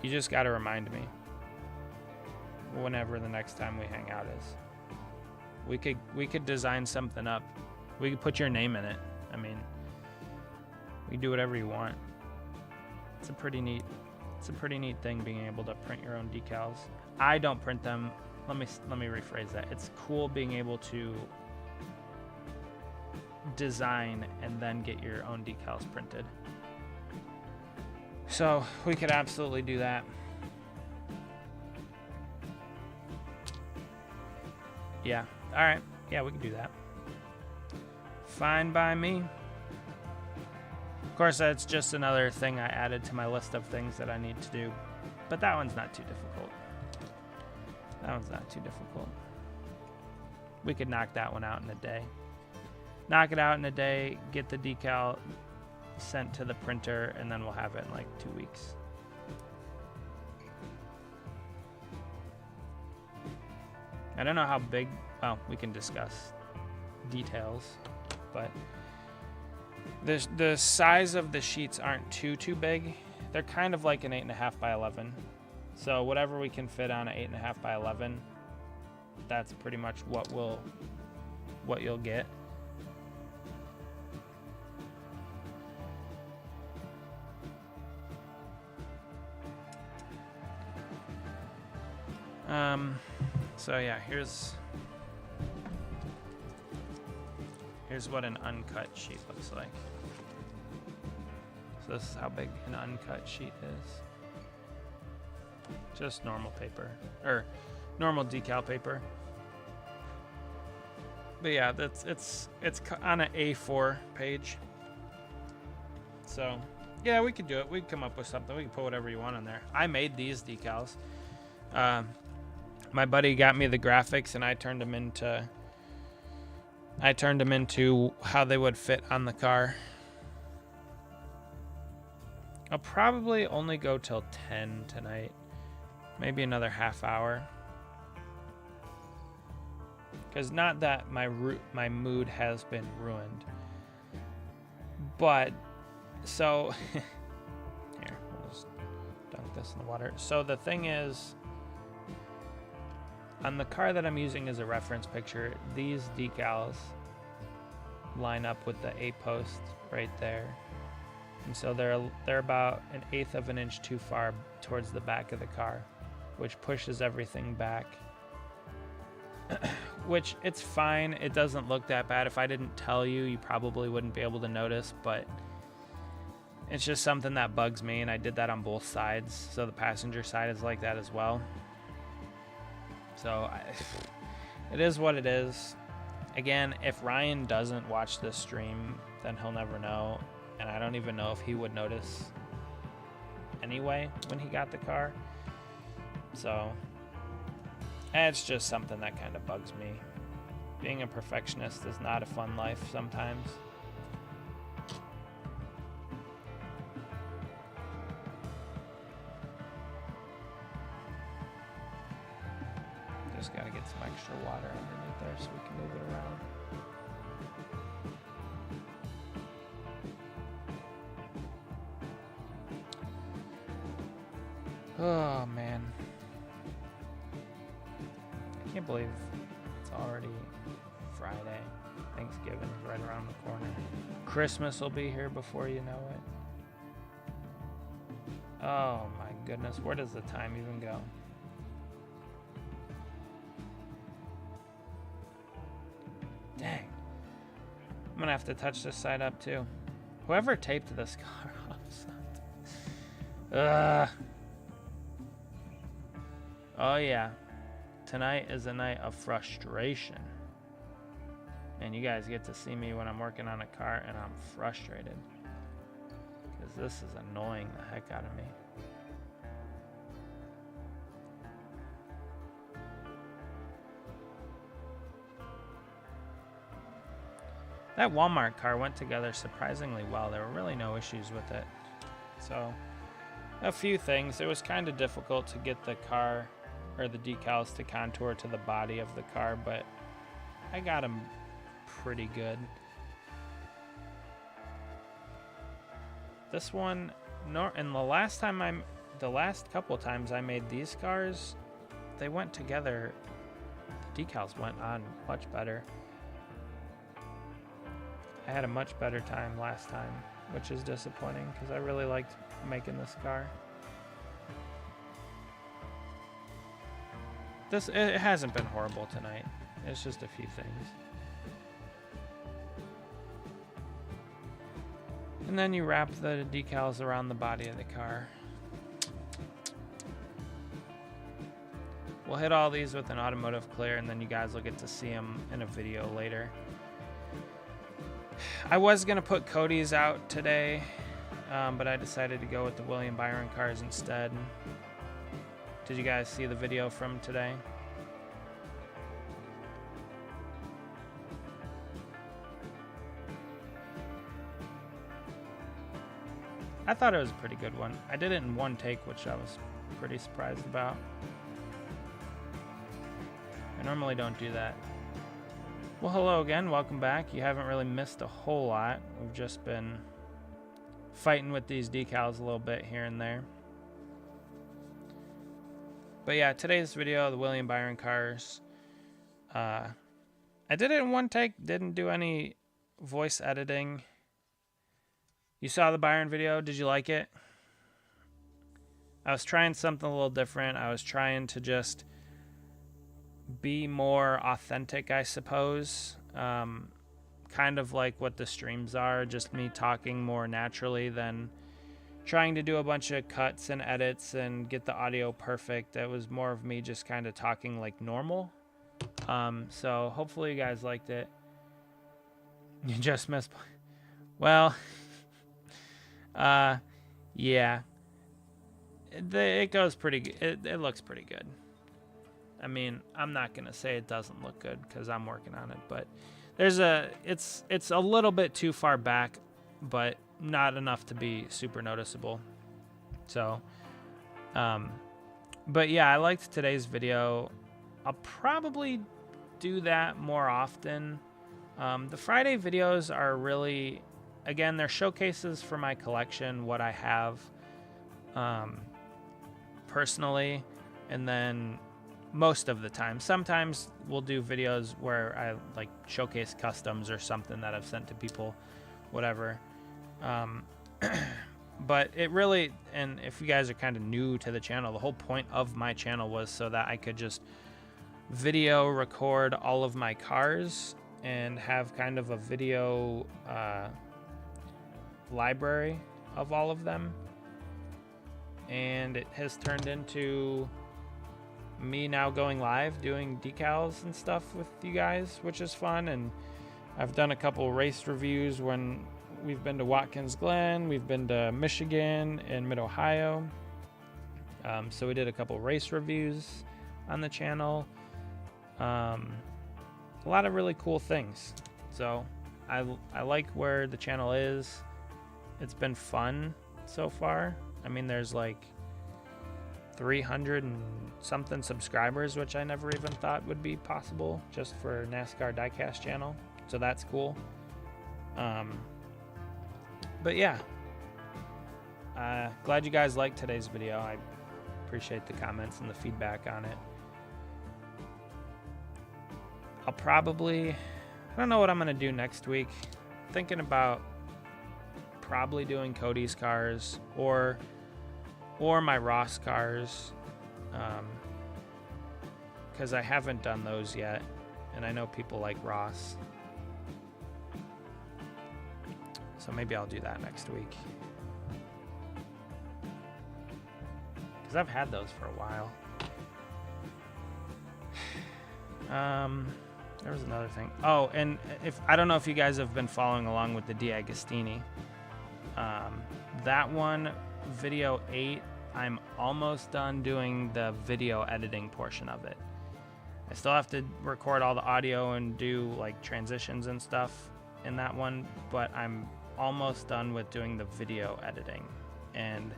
You just got to remind me whenever the next time we hang out is. We could design something up. We could put your name in it. I mean, we can do whatever you want. It's a pretty neat thing being able to print your own decals. I don't print them. Let me rephrase that. It's cool being able to design and then get your own decals printed. So we could absolutely do that. Yeah. All right. Yeah, we can do that. Fine by me. Of course, that's just another thing I added to my list of things that I need to do. But that one's not too difficult. We could knock that one out in a day. Knock it out in a day, get the decal sent to the printer, and then we'll have it in like 2 weeks. I don't know how big, well, we can discuss details, but the size of the sheets aren't too big. They're kind of like an 8.5 by 11. So whatever we can fit on an 8.5 by 11, that's pretty much what you'll get. So yeah, here's what an uncut sheet looks like. So this is how big an uncut sheet is. Just normal paper, or normal decal paper. But yeah, it's on an A4 page. So yeah, we could do it. We could come up with something. We can put whatever you want on there. I made these decals. My buddy got me the graphics, and I turned them into how they would fit on the car. I'll probably only go till 10 tonight, maybe another half hour. Because not that my mood has been ruined, but so here, we'll just dunk this in the water. So the thing is, on the car that I'm using as a reference picture, these decals line up with the A-post right there. And so they're about 1/8 of an inch too far towards the back of the car, which pushes everything back. Which, it's fine. It doesn't look that bad. If I didn't tell you, you probably wouldn't be able to notice, but it's just something that bugs me, and I did that on both sides. So the passenger side is like that as well. So it is what it is. Again, if Ryan doesn't watch this stream, then he'll never know. And I don't even know if he would notice anyway when he got the car. So it's just something that kind of bugs me. Being a perfectionist is not a fun life sometimes. just got to get some extra water underneath there so we can move it around. Oh, man. I can't believe it's already Friday. Thanksgiving is right around the corner. Christmas will be here before you know it. Oh, my goodness. Where does the time even go? Dang. I'm going to have to touch this side up, too. Whoever taped this car off. Oh, yeah. Tonight is a night of frustration. And you guys get to see me when I'm working on a car and I'm frustrated. Because this is annoying the heck out of me. That Walmart car went together surprisingly well. There were really no issues with it. So, a few things. It was kind of difficult to get the car or the decals to contour to the body of the car, but I got them pretty good. This one, and the last couple of times I made these cars, they went together. The decals went on much better. I had a much better time last time, which is disappointing because I really liked making this car. It hasn't been horrible tonight. It's just a few things. And then you wrap the decals around the body of the car. We'll hit all these with an automotive clear, and then you guys will get to see them in a video later. I was going to put Cody's out today, but I decided to go with the William Byron cars instead. Did you guys see the video from today? I thought it was a pretty good one. I did it in one take, which I was pretty surprised about. I normally don't do that. Well, hello again. Welcome back. You haven't really missed a whole lot. We've just been fighting with these decals a little bit here and there. But yeah, today's video, the William Byron cars. I did it in one take. Didn't do any voice editing. You saw the Byron video. Did you like it? I was trying something a little different. I was trying to just be more authentic, I suppose. Kind of like what the streams are. Just me talking more naturally than trying to do a bunch of cuts and edits and get the audio perfect. It was more of me just kind of talking like normal. So hopefully you guys liked it. You just missed. Well, yeah. It goes pretty good. It looks pretty good. I mean, I'm not going to say it doesn't look good because I'm working on it, but it's a little bit too far back, but not enough to be super noticeable. So, but yeah, I liked today's video. I'll probably do that more often. The Friday videos are really, again, they're showcases for my collection, what I have, personally, and then most of the time. Sometimes we'll do videos where I like showcase customs or something that I've sent to people, whatever. But it really, and if you guys are kind of new to the channel, the whole point of my channel was so that I could just video record all of my cars and have kind of a video library of all of them. And it has turned into me now going live doing decals and stuff with you guys, which is fun. And I've done a couple race reviews when we've been to Watkins Glen, we've been to Michigan and Mid-Ohio. So we did a couple race reviews on the channel. A lot of really cool things. So I like where the channel is. It's been fun so far. I mean, there's like 300 and something subscribers, which I never even thought would be possible just for NASCAR Diecast channel. So that's cool. But yeah, glad you guys liked today's video. I appreciate the comments and the feedback on it. I don't know what I'm gonna do next week. Thinking about probably doing Cody's cars or my Ross cars, because I haven't done those yet, and I know people like Ross, so maybe I'll do that next week, because I've had those for a while. There was another thing. Oh, and I don't know if you guys have been following along with the Diagostini. That one, video 8, I'm almost done doing the video editing portion of it. I still have to record all the audio and do like transitions and stuff in that one, but I'm almost done with doing the video editing. And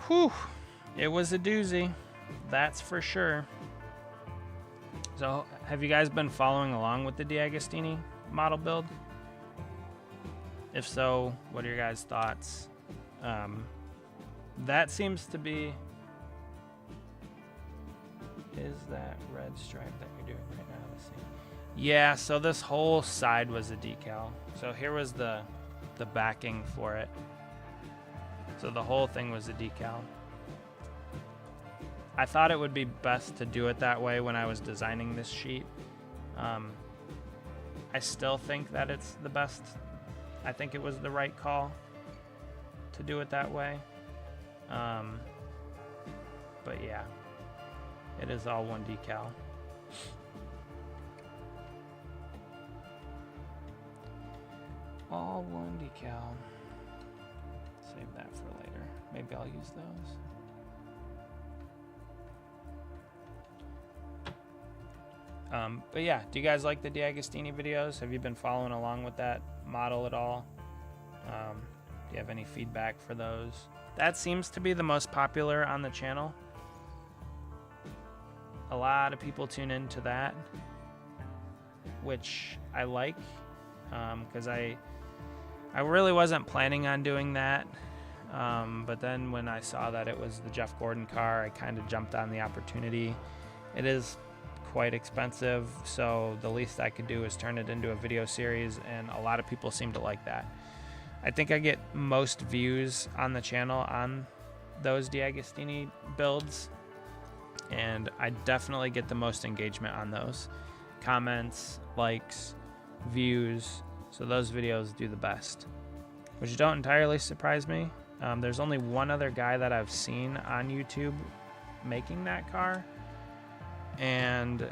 whew, it was a doozy, that's for sure. So have you guys been following along with the Diagostini model build? If so, what are your guys' thoughts? That seems to be... Is that red stripe that you're doing right now? Let's see. Yeah, so this whole side was a decal. So here was the backing for it. So the whole thing was a decal. I thought it would be best to do it that way when I was designing this sheet. I still think that it's the best. I think it was the right call to do it that way. But yeah, it is all one decal. All one decal. Save that for later. Maybe I'll use those. But yeah, do you guys like the Diagostini videos? Have you been following along with that model at all? Do you have any feedback for those? That seems to be the most popular on the channel. A lot of people tune into that, which I like, because I really wasn't planning on doing that. But then when I saw that it was the Jeff Gordon car, I kind of jumped on the opportunity. It is quite expensive, so the least I could do is turn it into a video series, and a lot of people seem to like that. I think I get most views on the channel on those Diagostini builds, and I definitely get the most engagement on those. Comments, likes, views, so those videos do the best, which don't entirely surprise me. There's only one other guy that I've seen on YouTube making that car, and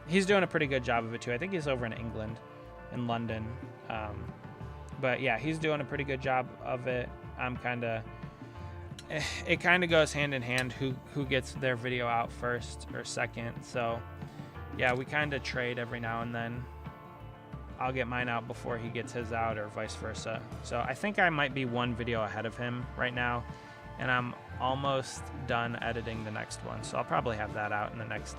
he's doing a pretty good job of it too. I think he's over in England, in London. But yeah, he's doing a pretty good job of it. It kind of goes hand in hand who gets their video out first or second. So yeah, we kind of trade every now and then. I'll get mine out before he gets his out, or vice versa. So I think I might be one video ahead of him right now, and I'm almost done editing the next one. So I'll probably have that out in the next,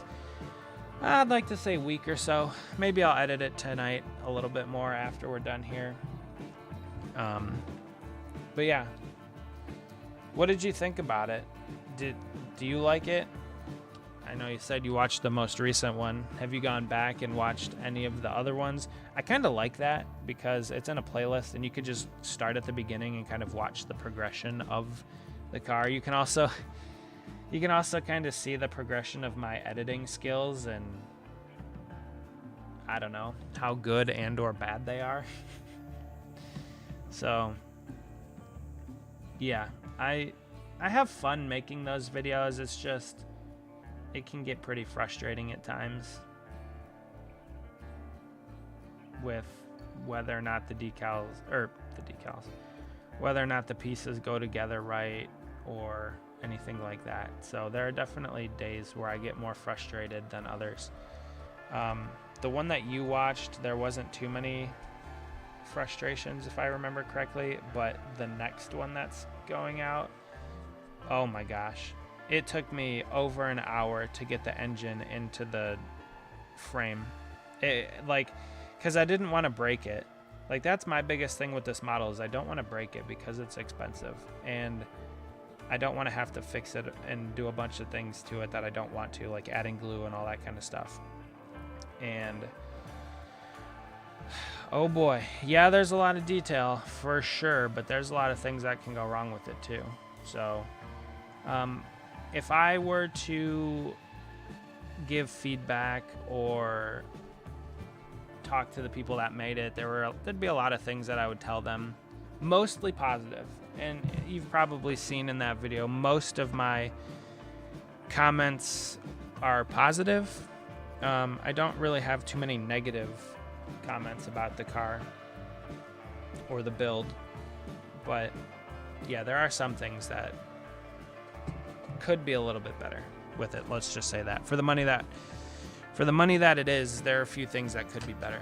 I'd like to say, week or so. Maybe I'll edit it tonight a little bit more after we're done here. But yeah, what did you think about it? Do you like it? I know you said you watched the most recent one. Have you gone back and watched any of the other ones? I kind of like that because it's in a playlist and you could just start at the beginning and kind of watch the progression of the car. You can also kind of see the progression of my editing skills and I don't know how good and or bad they are. So yeah, I have fun making those videos. It's just, it can get pretty frustrating at times with whether or not whether or not the pieces go together right or anything like that. So there are definitely days where I get more frustrated than others. The one that you watched, there wasn't too many frustrations if I remember correctly, but the next one that's going out, Oh my gosh. It took me over an hour to get the engine into the frame. Because I didn't want to break it. Like, that's my biggest thing with this model is I don't want to break it because it's expensive. And I don't want to have to fix it and do a bunch of things to it that I don't want to, like adding glue and all that kind of stuff. And oh boy, yeah, there's a lot of detail for sure, but there's a lot of things that can go wrong with it too. So if I were to give feedback or talk to the people that made it, there'd be a lot of things that I would tell them, mostly positive. And you've probably seen in that video, most of my comments are positive. I don't really have too many negative comments about the car or the build, but yeah, there are some things that could be a little bit better with it. Let's just say that for the money that it is, there are a few things that could be better.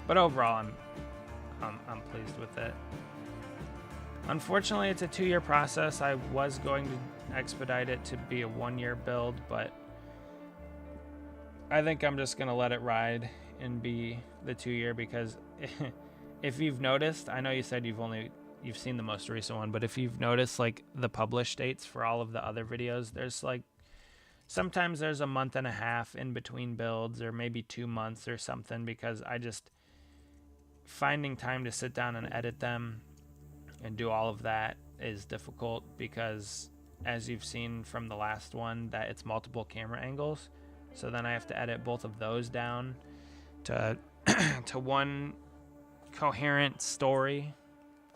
But overall, I'm pleased with it. Unfortunately, it's a 2-year process. I was going to expedite it to be a 1-year build, but I think I'm just going to let it ride and be the 2-year because if you've noticed, I know you said you've seen the most recent one, but if you've noticed like the published dates for all of the other videos, there's like sometimes there's a month and a half in between builds or maybe 2 months or something because finding time to sit down and edit them and do all of that is difficult because as you've seen from the last one that it's multiple camera angles. So then I have to edit both of those down to to one coherent story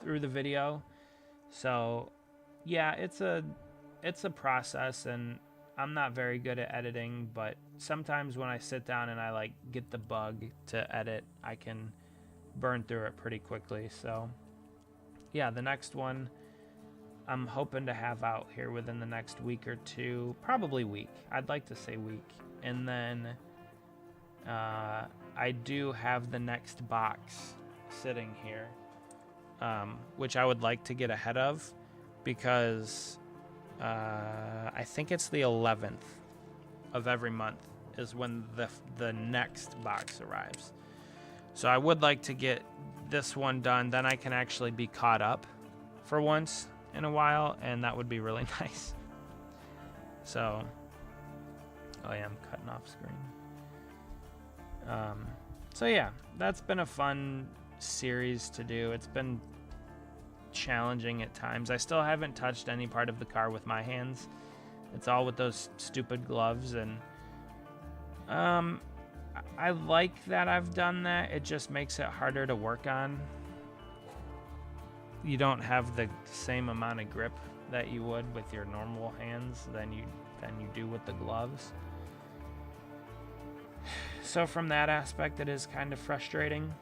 through the video. So yeah, it's a process and I'm not very good at editing, but sometimes when I sit down and I like get the bug to edit, I can burn through it pretty quickly. So yeah, the next one I'm hoping to have out here within the next week or two, probably week. I'd like to say week. And then I do have the next box sitting here, which I would like to get ahead of because I think it's the 11th of every month is when the next box arrives. So I would like to get this one done, then I can actually be caught up for once in a while, and that would be really nice. So, oh yeah, I'm cutting off screen. So yeah, that's been a fun series to do. It's been challenging at times. I still haven't touched any part of the car with my hands. It's all with those stupid gloves, and I like that I've done that. It just makes it harder to work on. You don't have the same amount of grip that you would with your normal hands than you do with the gloves. So from that aspect, it is kind of frustrating.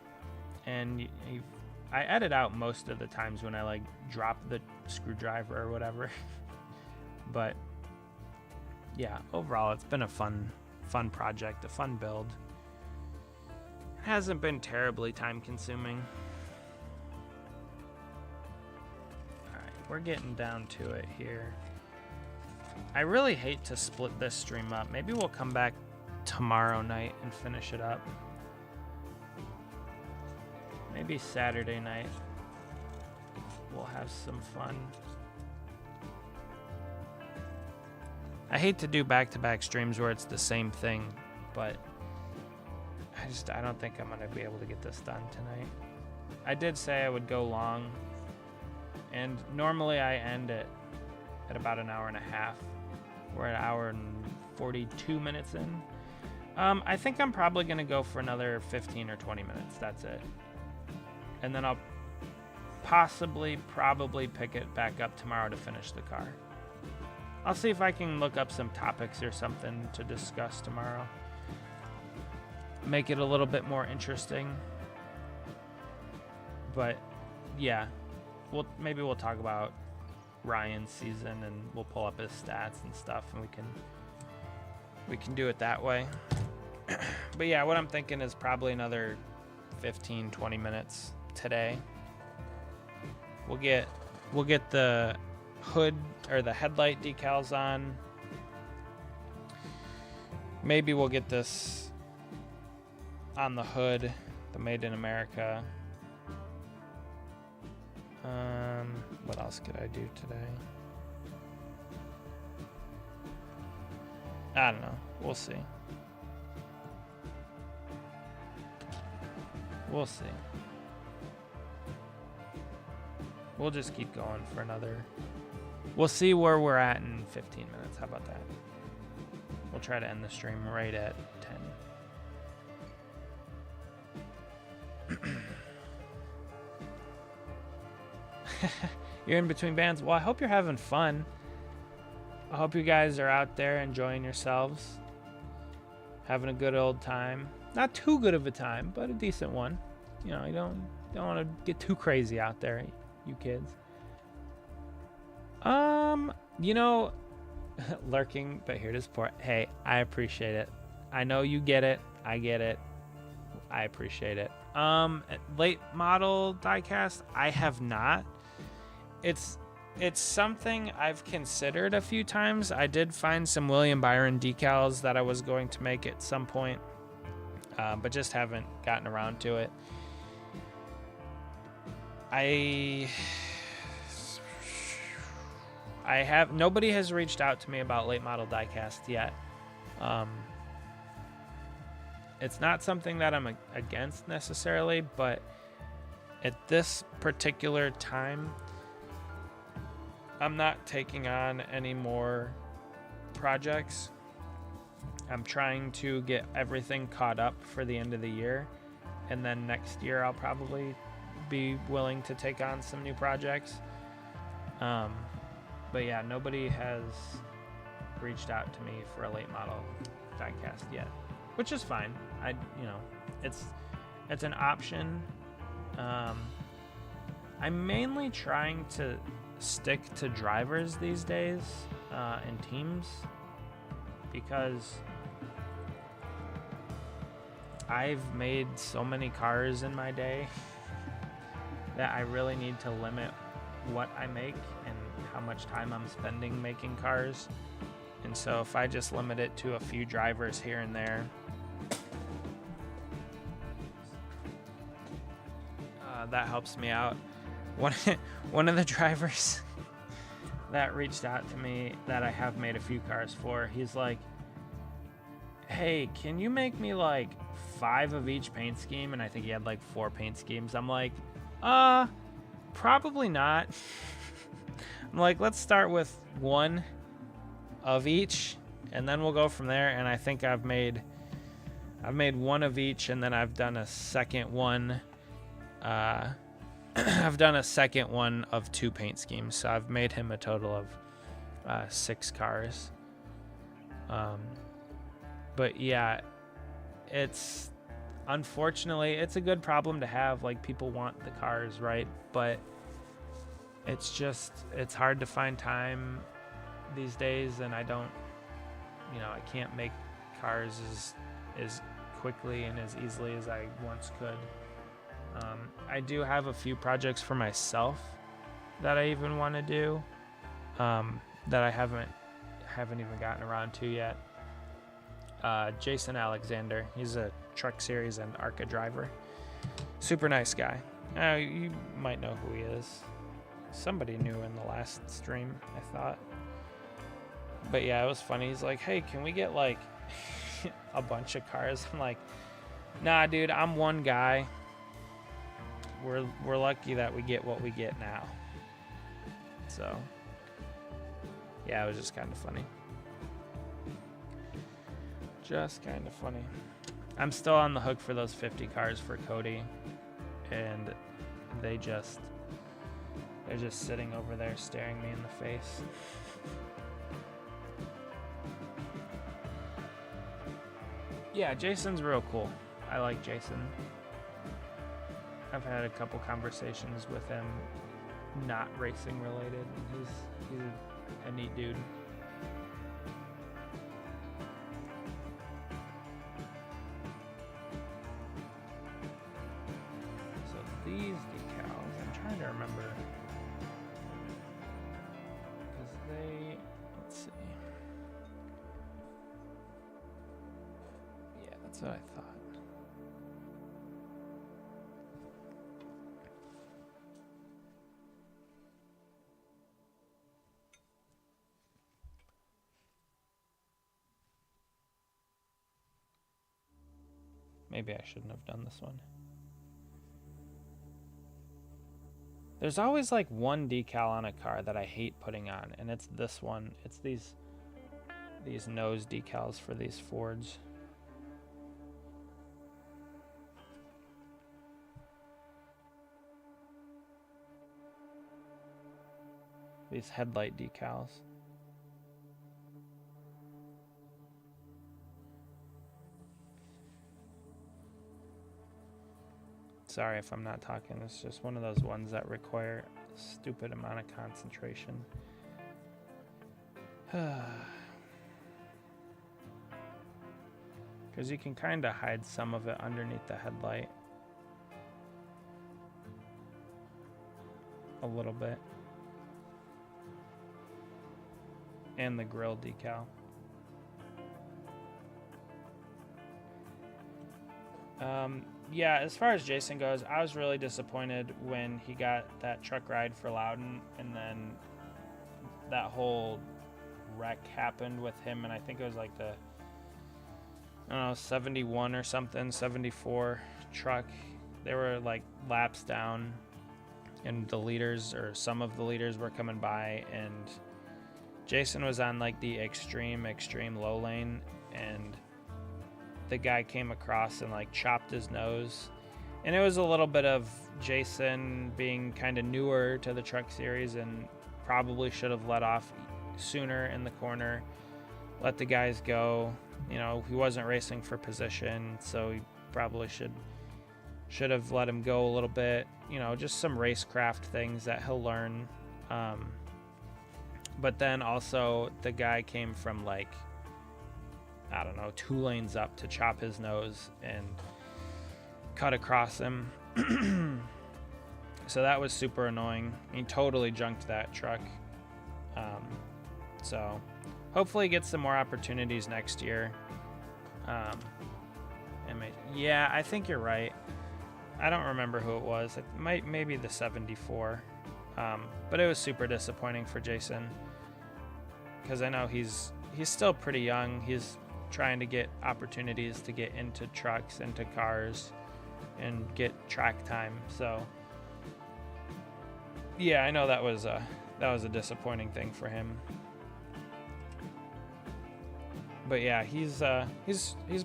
And I edit out most of the times when I like drop the screwdriver or whatever. But yeah, overall, it's been a fun project, a fun build. It hasn't been terribly time consuming. Alright, we're getting down to it here. I really hate to split this stream up. Maybe we'll come back tomorrow night and finish it up. Maybe Saturday night. We'll have some fun. I hate to do back-to-back streams where it's the same thing, but I don't think I'm going to be able to get this done tonight. I did say I would go long, and normally I end it at about an hour and a half. We're an hour and 42 minutes in. I think I'm probably going to go for another 15 or 20 minutes. That's it. And then I'll probably pick it back up tomorrow to finish the car. I'll see if I can look up some topics or something to discuss tomorrow. Make it a little bit more interesting. But yeah, maybe we'll talk about Ryan's season and we'll pull up his stats and stuff, and we can do it that way. But yeah, what I'm thinking is probably another 15-20 minutes today We'll get the hood or the headlight decals on. Maybe we'll get this on the hood, the Made in America. What else could I do today? I don't know. We'll see. We'll see. We'll just keep going for another... We'll see where we're at in 15 minutes. How about that? We'll try to end the stream right at 10. You're in between bands. Well, I hope you're having fun. I hope you guys are out there enjoying yourselves. Having a good old time. Not too good of a time, but a decent one. You know, you don't want to get too crazy out there, you kids. You know, lurking, but here to support. Hey, I appreciate it. I know you get it. I get it. I appreciate it. Late model diecast, I have not. It's something I've considered a few times. I did find some William Byron decals that I was going to make at some point, but just haven't gotten around to it. Nobody has reached out to me about late model diecast yet. It's not something that I'm against necessarily, but at this particular time, I'm not taking on any more projects. I'm trying to get everything caught up for the end of the year, and then next year I'll probably be willing to take on some new projects. But yeah, nobody has reached out to me for a late model diecast yet, which is fine. It's an option. I'm mainly trying to stick to drivers these days and teams, because I've made so many cars in my day that I really need to limit what I make and how much time I'm spending making cars. And so if I just limit it to a few drivers here and there, that helps me out. One of the drivers that reached out to me that I have made a few cars for, he's like, hey, can you make me like 5 of each paint scheme? And I think he had like 4 paint schemes. I'm like, probably not. I'm like, let's start with 1 of each, and then we'll go from there. And I think I've made 1 of each, and then I've done a second one. I've done a second one of 2 paint schemes, so I've made him a total of 6 cars. But yeah, unfortunately, it's a good problem to have. Like, people want the cars, right? But it's hard to find time these days, and I can't make cars as quickly and as easily as I once could. I do have a few projects for myself that I even want to do, that I haven't even gotten around to yet. Jason Alexander, he's a Truck Series and ARCA driver. Super nice guy. You might know who he is. Somebody knew in the last stream, I thought. But yeah, it was funny. He's like, hey, can we get like a bunch of cars? I'm like, nah, dude, I'm one guy. We're lucky that we get what we get now. So yeah, it was just kind of funny. Just kind of funny. I'm still on the hook for those 50 cars for Cody, and they're just sitting over there staring me in the face. Yeah, Jason's real cool. I like Jason. I've had a couple conversations with him, not racing related. He's a neat dude. So these decals, I'm trying to remember That's what I thought. Maybe I shouldn't have done this one. There's always like one decal on a car that I hate putting on, and it's this one. It's these nose decals for these Fords. These headlight decals. Sorry if I'm not talking. It's just one of those ones that require a stupid amount of concentration. Because you can kind of hide some of it underneath the headlight. A little bit. And the grill decal. Yeah, as far as Jason goes, I was really disappointed when he got that truck ride for Loudon, and then that whole wreck happened with him, and I think it was like the, I don't know, 71 or something, 74 truck. They were like laps down, and the leaders, or some of the leaders, were coming by, and Jason was on like the extreme low lane, and the guy came across and like chopped his nose. And it was a little bit of Jason being kind of newer to the truck series and probably should have let off sooner in the corner, let the guys go. You know, he wasn't racing for position, so he probably should have let him go a little bit. You know, just some racecraft things that he'll learn. But then also the guy came from like, I don't know, 2 lanes up to chop his nose and cut across him. So that was super annoying. He totally junked that truck. So hopefully he gets some more opportunities next year. Yeah, I think you're right. I don't remember who it was. It maybe the 74. But it was super disappointing for Jason, because I know he's still pretty young. He's trying to get opportunities to get into trucks, into cars, and get track time. So yeah, I know that was a disappointing thing for him. But yeah, he's a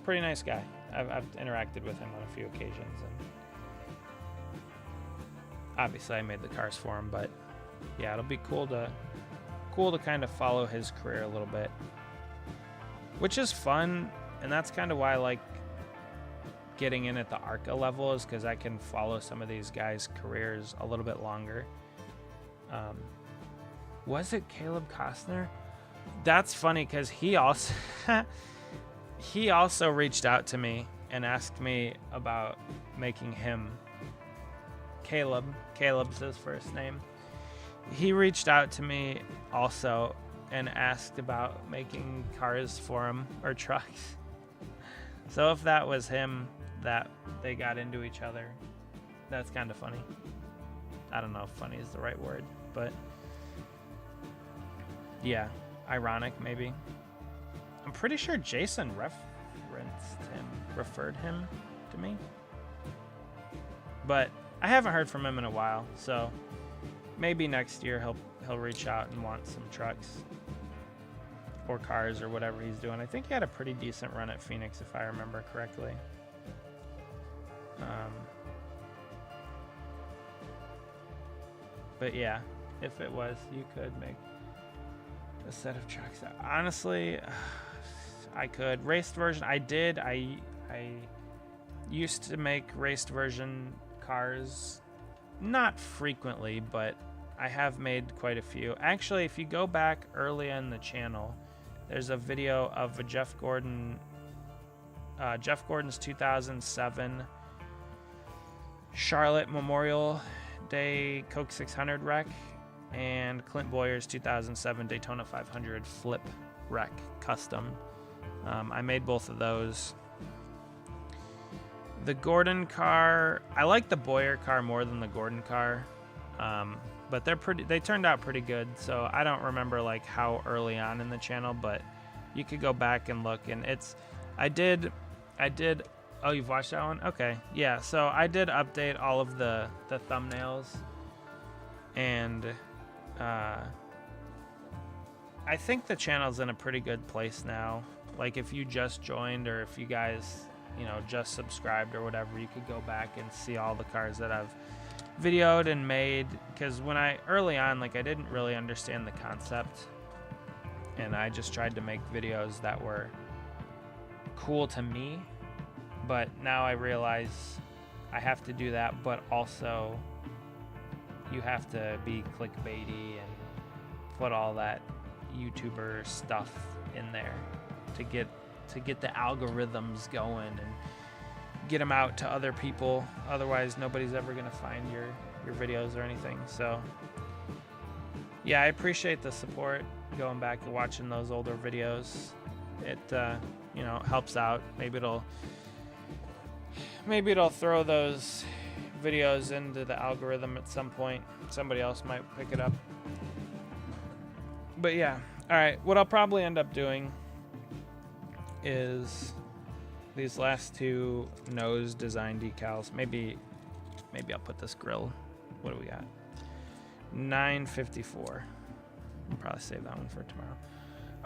pretty nice guy. I've interacted with him on a few occasions, and obviously I made the cars for him. But yeah, it'll be cool to kind of follow his career a little bit, which is fun. And that's kind of why I like getting in at the ARCA level, is because I can follow some of these guys' careers a little bit longer. Was it Caleb Costner? That's funny, because he also reached out to me and asked me about making him Caleb's his first name. He reached out to me also and asked about making cars for him, or trucks. So if that was him that they got into each other, that's kind of funny. I don't know if funny is the right word, but yeah, ironic maybe. I'm pretty sure Jason referred him to me, but I haven't heard from him in a while, so maybe next year he'll reach out and want some trucks or cars or whatever he's doing. I think he had a pretty decent run at Phoenix, if I remember correctly. But yeah, if it was, you could make a set of trucks. Honestly, I could. Raced version, I did. I used to make raced version cars, not frequently, but I have made quite a few. Actually, if you go back early in the channel, there's a video of a Jeff Gordon's 2007 Charlotte Memorial Day Coke 600 wreck and Clint Boyer's 2007 Daytona 500 flip wreck custom. I made both of those. The Gordon car, I like the Boyer car more than the Gordon car, but they turned out pretty good. So I don't remember like how early on in the channel, but you could go back and look, and I did. Oh, you've watched that one? Okay, yeah. So I did update all of the thumbnails, and I think the channel's in a pretty good place now. Like if you just joined, or if you guys, just subscribed or whatever, you could go back and see all the cars that I've videoed and made. Because early on, like I didn't really understand the concept, and I just tried to make videos that were cool to me. But now I realize I have to do that, but also you have to be clickbaity and put all that YouTuber stuff in there to get the algorithms going and get them out to other people. Otherwise, nobody's ever gonna find your videos or anything. So yeah, I appreciate the support. Going back and watching those older videos, it helps out. Maybe it'll throw those videos into the algorithm at some point. Somebody else might pick it up. But yeah, all right. What I'll probably end up doing is these last two nose design decals. Maybe I'll put this grill. What do we got? 954. I'll probably save that one for tomorrow.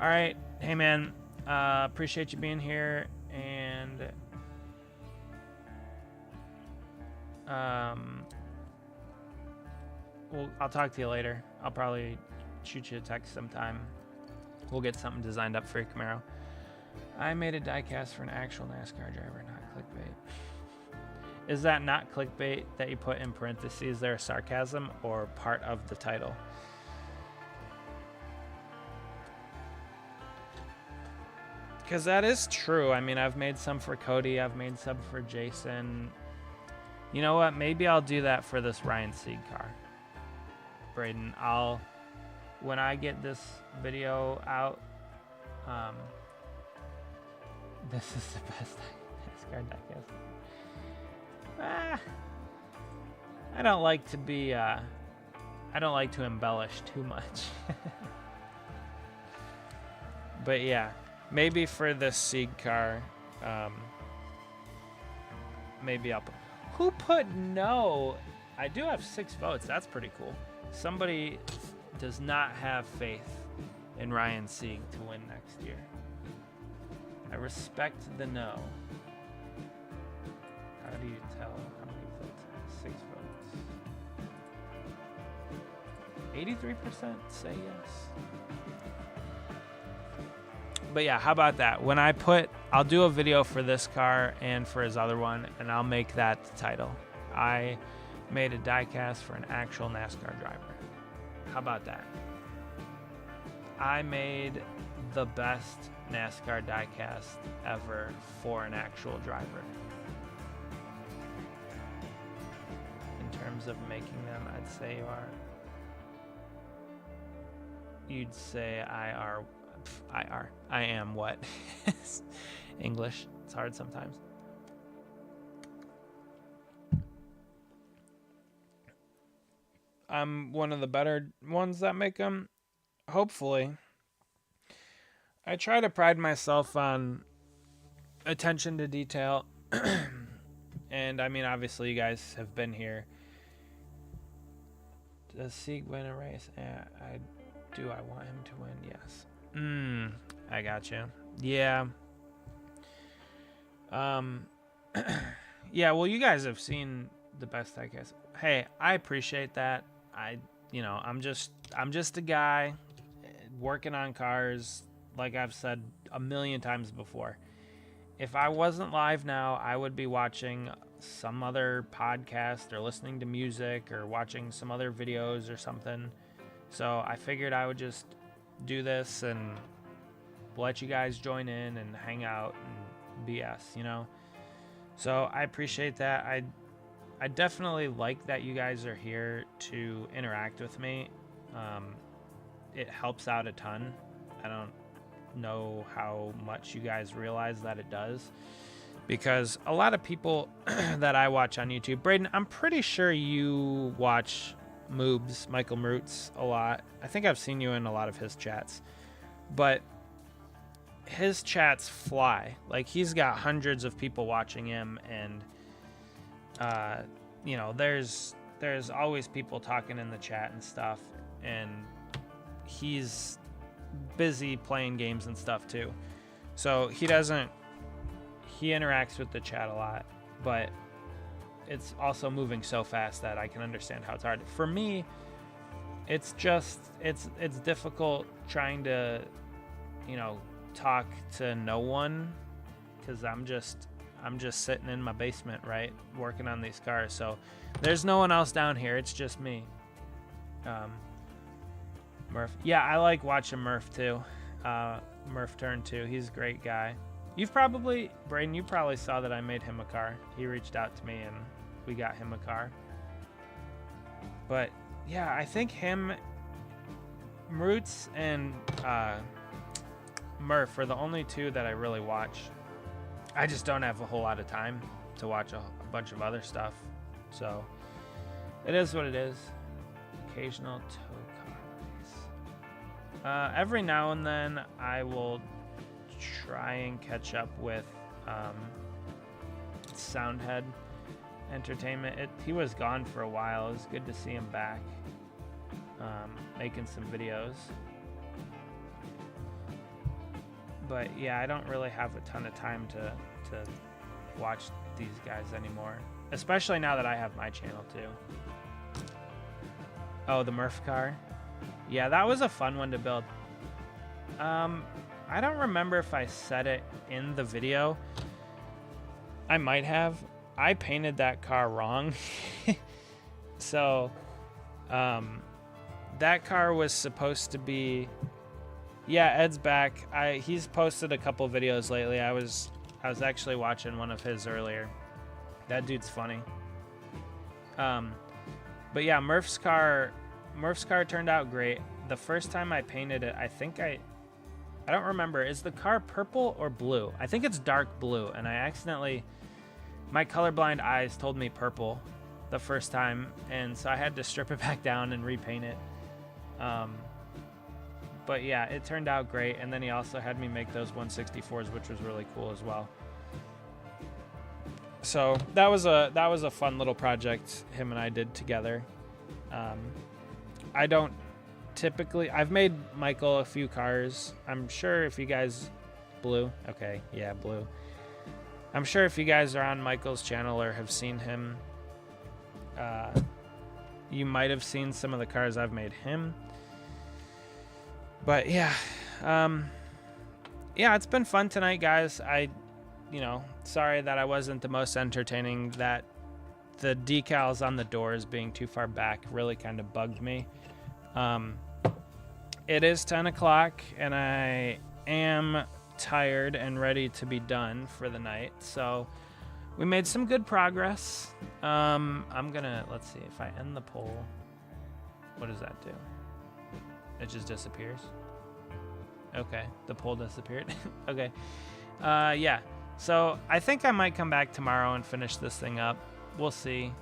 All right. Hey man, appreciate you being here, and I'll talk to you later. I'll probably shoot you a text sometime. We'll get something designed up for your Camaro. I made a diecast for an actual NASCAR driver, not clickbait. Is that not clickbait that you put in parentheses? Is there a sarcasm or part of the title? Because that is true. I mean, I've made some for Cody. I've made some for Jason. You know what? Maybe I'll do that for this Ryan Sieg car. Braden, when I get this video out, this is the best NASCAR diecast. I don't like to embellish too much. But yeah, maybe for this Sieg car, maybe I'll put... Who put no? I do have 6 votes. That's pretty cool. Somebody does not have faith in Ryan Sieg to win next year. I respect the no. How do you tell how many votes? 6 votes. 83% say yes. But yeah, how about that? I'll do a video for this car and for his other one, and I'll make that the title. I made a diecast for an actual NASCAR driver. How about that? I made the best NASCAR diecast ever for an actual driver. In terms of making them, I'd say you'd say I am what? English. It's hard sometimes. I'm one of the better ones that make them. Hopefully. I try to pride myself on attention to detail. And I mean, obviously you guys have been here. Does Sieg win a race? I want him to win? Yes. I got you. Yeah. Yeah, well, you guys have seen the best diecast. Hey, I appreciate that. I'm just a guy working on cars, like I've said a million times before. If I wasn't live now, I would be watching some other podcast or listening to music or watching some other videos or something. So I figured I would just do this and let you guys join in and hang out and BS, So I appreciate that. I definitely like that you guys are here to interact with me. It helps out a ton. I don't know how much you guys realize that it does. because a lot of people that I watch on YouTube, Braden, I'm pretty sure you watch Moobs, Michael Moots, a lot. I think I've seen you in a lot of his chats, but his chats fly. Like, he's got hundreds of people watching him, and you know, there's always people talking in the chat and stuff, and he's busy playing games and stuff too. So he interacts with the chat a lot, but it's also moving so fast that I can understand how it's hard. For me, it's difficult trying to, you know, talk to no one, because I'm just sitting in my basement, right, working on these cars. So there's no one else down here. It's just me. Murph. Yeah, I like watching Murph too. Murph Turn 2. He's a great guy. Braden, you probably saw that I made him a car. He reached out to me and we got him a car. But yeah, I think him, Roots, and Murph are the only two that I really watch. I just don't have a whole lot of time to watch a bunch of other stuff. So it is what it is. Occasional tow car race. Every now and then I will try and catch up with Soundhead Entertainment. He was gone for a while. It was good to see him back, making some videos. But yeah, I don't really have a ton of time to watch these guys anymore, especially now that I have my channel too. Oh, the Murph car. Yeah, that was a fun one to build. I don't remember if I said it in the video. I might have. I painted that car wrong. So, that car was supposed to be... Yeah, Ed's back. He's posted a couple videos lately. I was actually watching one of his earlier. That dude's funny. But yeah, Murph's car turned out great. The first time I painted it, I don't remember. Is the car purple or blue? I think it's dark blue, and my colorblind eyes told me purple the first time, and so I had to strip it back down and repaint it. But yeah, it turned out great, and then he also had me make those 164s, which was really cool as well. So that was a fun little project him and I did together. I don't typically... I've made Michael a few cars. I'm sure if you guys... Blue? Okay, yeah, blue. I'm sure if you guys are on Michael's channel or have seen him, you might have seen some of the cars I've made him. But yeah, yeah, it's been fun tonight, guys. Sorry that I wasn't the most entertaining. That the decals on the doors being too far back really kind of bugged me. It is 10 o'clock, and I am tired and ready to be done for the night. So we made some good progress. Let's see, if I end the poll, what does that do? It just disappears. Okay, the poll disappeared. Okay. Yeah. So I think I might come back tomorrow and finish this thing up. We'll see.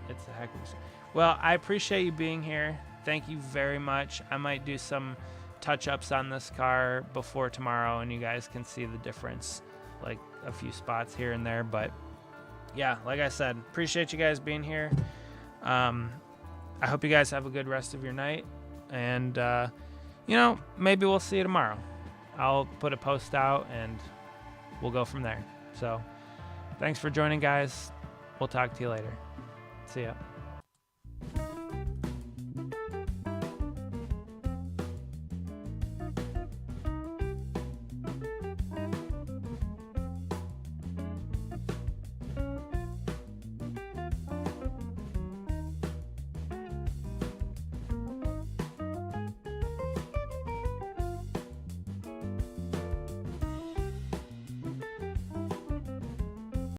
It's a heck of a... Well, I appreciate you being here. Thank you very much. I might do some touch-ups on this car before tomorrow, and you guys can see the difference, like a few spots here and there. But yeah, like I said, appreciate you guys being here. I hope you guys have a good rest of your night, and maybe we'll see you tomorrow. I'll put a post out and we'll go from there. So thanks for joining, guys. We'll talk to you later. See ya.